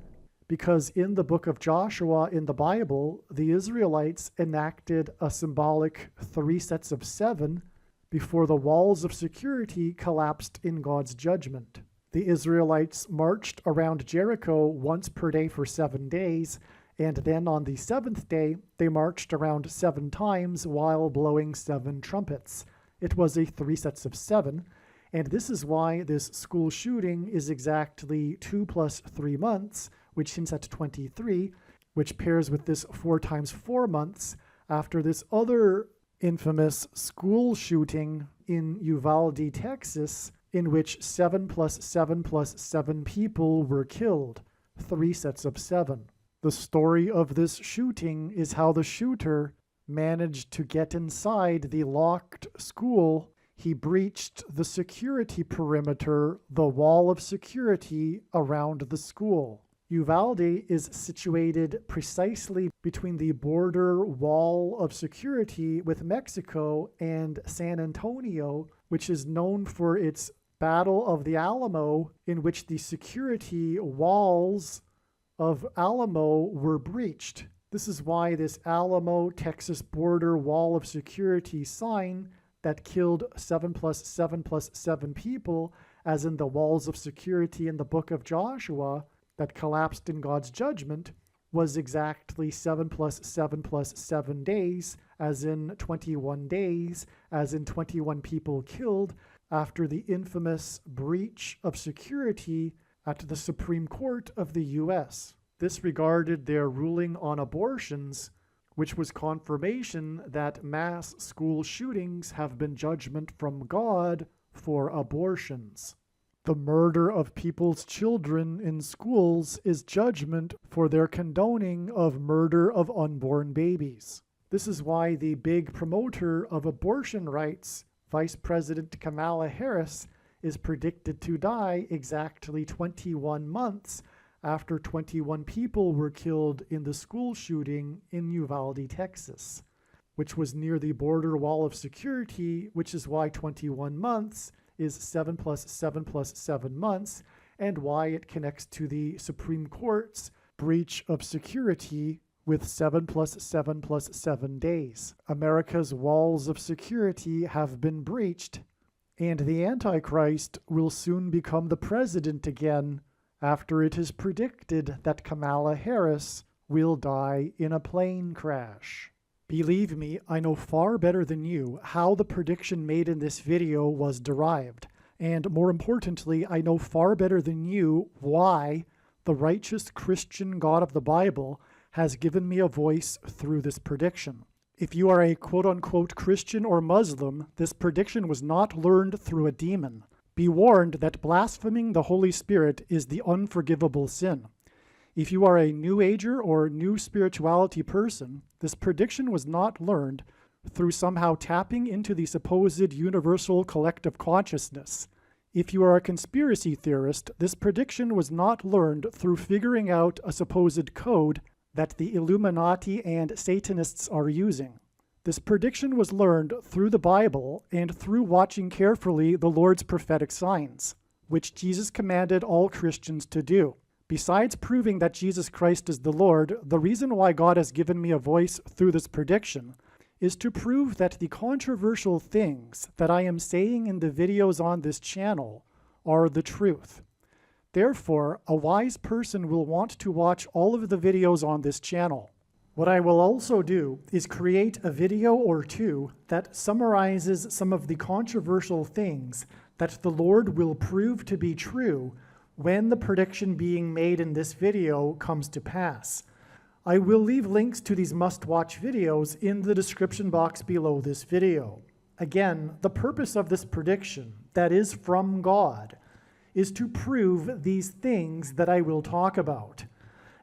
S1: because in the book of Joshua in the Bible, the Israelites enacted a symbolic 3 sets of 7 before the walls of security collapsed in God's judgment. The Israelites marched around Jericho once per day for 7 days, and then on the 7th day, they marched around 7 times while blowing 7 trumpets. It was a 3 sets of 7, and this is why this school shooting is exactly 2 plus 3 months, which hints at 23, which pairs with this 4 times 4 months after this other infamous school shooting in Uvalde, Texas, in which 7 plus 7 plus 7 people were killed, 3 sets of 7. The story of this shooting is how the shooter managed to get inside the locked school. He breached the security perimeter, the wall of security around the school. Uvalde is situated precisely between the border wall of security with Mexico and San Antonio, which is known for its Battle of the Alamo, in which the security walls of Alamo were breached. This is why this Alamo, Texas border wall of security sign that killed 7 plus 7 plus 7 people, as in the walls of security in the book of Joshua, that collapsed in God's judgment, was exactly 7 plus 7 plus 7 days, as in 21 days, as in 21 people killed, after the infamous breach of security at the Supreme Court of the U.S. This regarded their ruling on abortions, which was confirmation that mass school shootings have been judgment from God for abortions. The murder of people's children in schools is judgment for their condoning of murder of unborn babies. This is why the big promoter of abortion rights, Vice President Kamala Harris, is predicted to die exactly 21 months after 21 people were killed in the school shooting in Uvalde, Texas. which was near the border wall of security, which is why 21 months is 7 plus 7 plus 7 months, and why it connects to the Supreme Court's breach of security with 7 plus 7 plus 7 days. America's walls of security have been breached, and the Antichrist will soon become the president again after it is predicted that Kamala Harris will die in a plane crash. Believe me, I know far better than you how the prediction made in this video was derived, and more importantly, I know far better than you why the righteous Christian God of the Bible has given me a voice through this prediction. If you are a quote-unquote Christian or Muslim, this prediction was not learned through a demon. Be warned that blaspheming the Holy Spirit is the unforgivable sin. If you are a New Ager or New Spirituality person, this prediction was not learned through somehow tapping into the supposed universal collective consciousness. If you are a conspiracy theorist, this prediction was not learned through figuring out a supposed code that the Illuminati and Satanists are using. This prediction was learned through the Bible and through watching carefully the Lord's prophetic signs, which Jesus commanded all Christians to do. Besides proving that Jesus Christ is the Lord, the reason why God has given me a voice through this prediction is to prove that the controversial things that I am saying in the videos on this channel are the truth. Therefore, a wise person will want to watch all of the videos on this channel. What I will also do is create a video or two that summarizes some of the controversial things that the Lord will prove to be true when the prediction being made in this video comes to pass. I will leave links to these must-watch videos in the description box below this video. Again, the purpose of this prediction, that is from God, is to prove these things that I will talk about.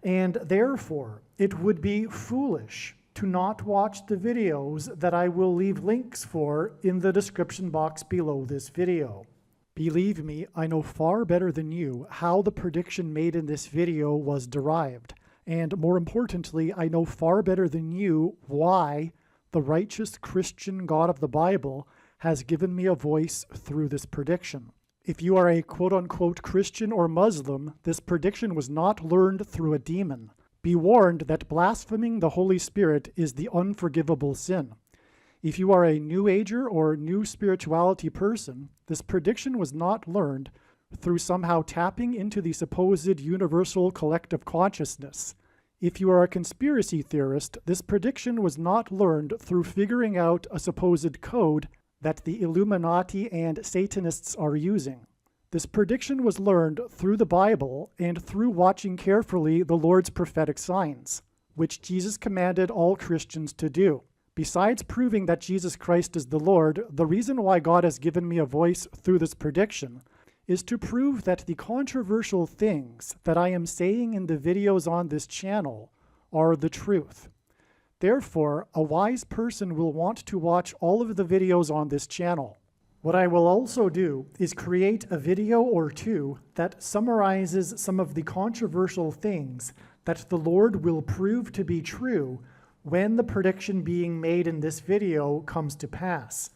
S1: And therefore, it would be foolish to not watch the videos that I will leave links for in the description box below this video. Believe me, I know far better than you how the prediction made in this video was derived. And more importantly, I know far better than you why the righteous Christian God of the Bible has given me a voice through this prediction. If you are a quote-unquote Christian or Muslim, this prediction was not learned through a demon. Be warned that blaspheming the Holy Spirit is the unforgivable sin. If you are a New Ager or New Spirituality person, this prediction was not learned through somehow tapping into the supposed universal collective consciousness. If you are a conspiracy theorist, this prediction was not learned through figuring out a supposed code that the Illuminati and Satanists are using. This prediction was learned through the Bible and through watching carefully the Lord's prophetic signs, which Jesus commanded all Christians to do. Besides proving that Jesus Christ is the Lord, the reason why God has given me a voice through this prediction is to prove that the controversial things that I am saying in the videos on this channel are the truth. Therefore, a wise person will want to watch all of the videos on this channel. What I will also do is create a video or two that summarizes some of the controversial things that the Lord will prove to be true when the prediction being made in this video comes to pass.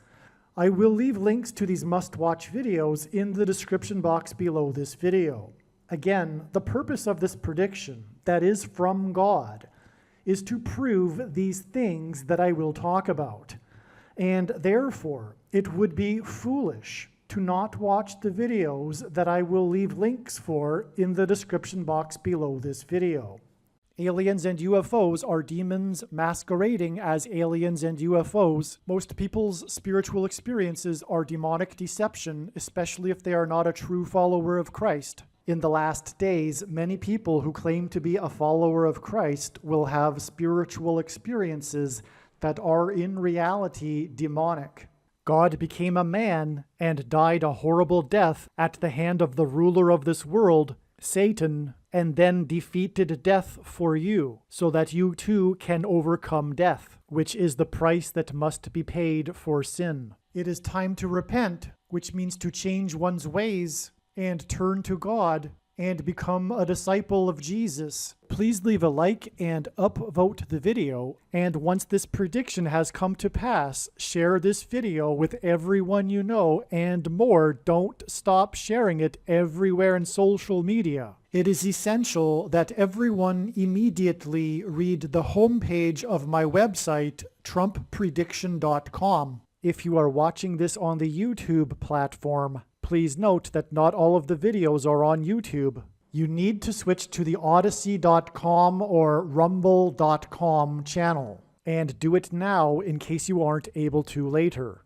S1: I will leave links to these must-watch videos in the description box below this video. Again, the purpose of this prediction, that is from God, is to prove these things that I will talk about. And therefore, it would be foolish to not watch the videos that I will leave links for in the description box below this video. Aliens and UFOs are demons masquerading as aliens and UFOs. Most people's spiritual experiences are demonic deception, especially if they are not a true follower of Christ. In the last days, many people who claim to be a follower of Christ will have spiritual experiences that are in reality demonic. God became a man and died a horrible death at the hand of the ruler of this world, Satan, and then defeated death for you, so that you too can overcome death, which is the price that must be paid for sin. It is time to repent, which means to change one's ways and turn to God and become a disciple of Jesus. Please leave a like and upvote the video. And once this prediction has come to pass, share this video with everyone you know, and more. Don't stop sharing it everywhere in social media. It is essential that everyone immediately read the homepage of my website, TrumpPrediction.com. If you are watching this on the YouTube platform, please note that not all of the videos are on YouTube. You need to switch to the Odyssey.com or Rumble.com channel, and do it now in case you aren't able to later.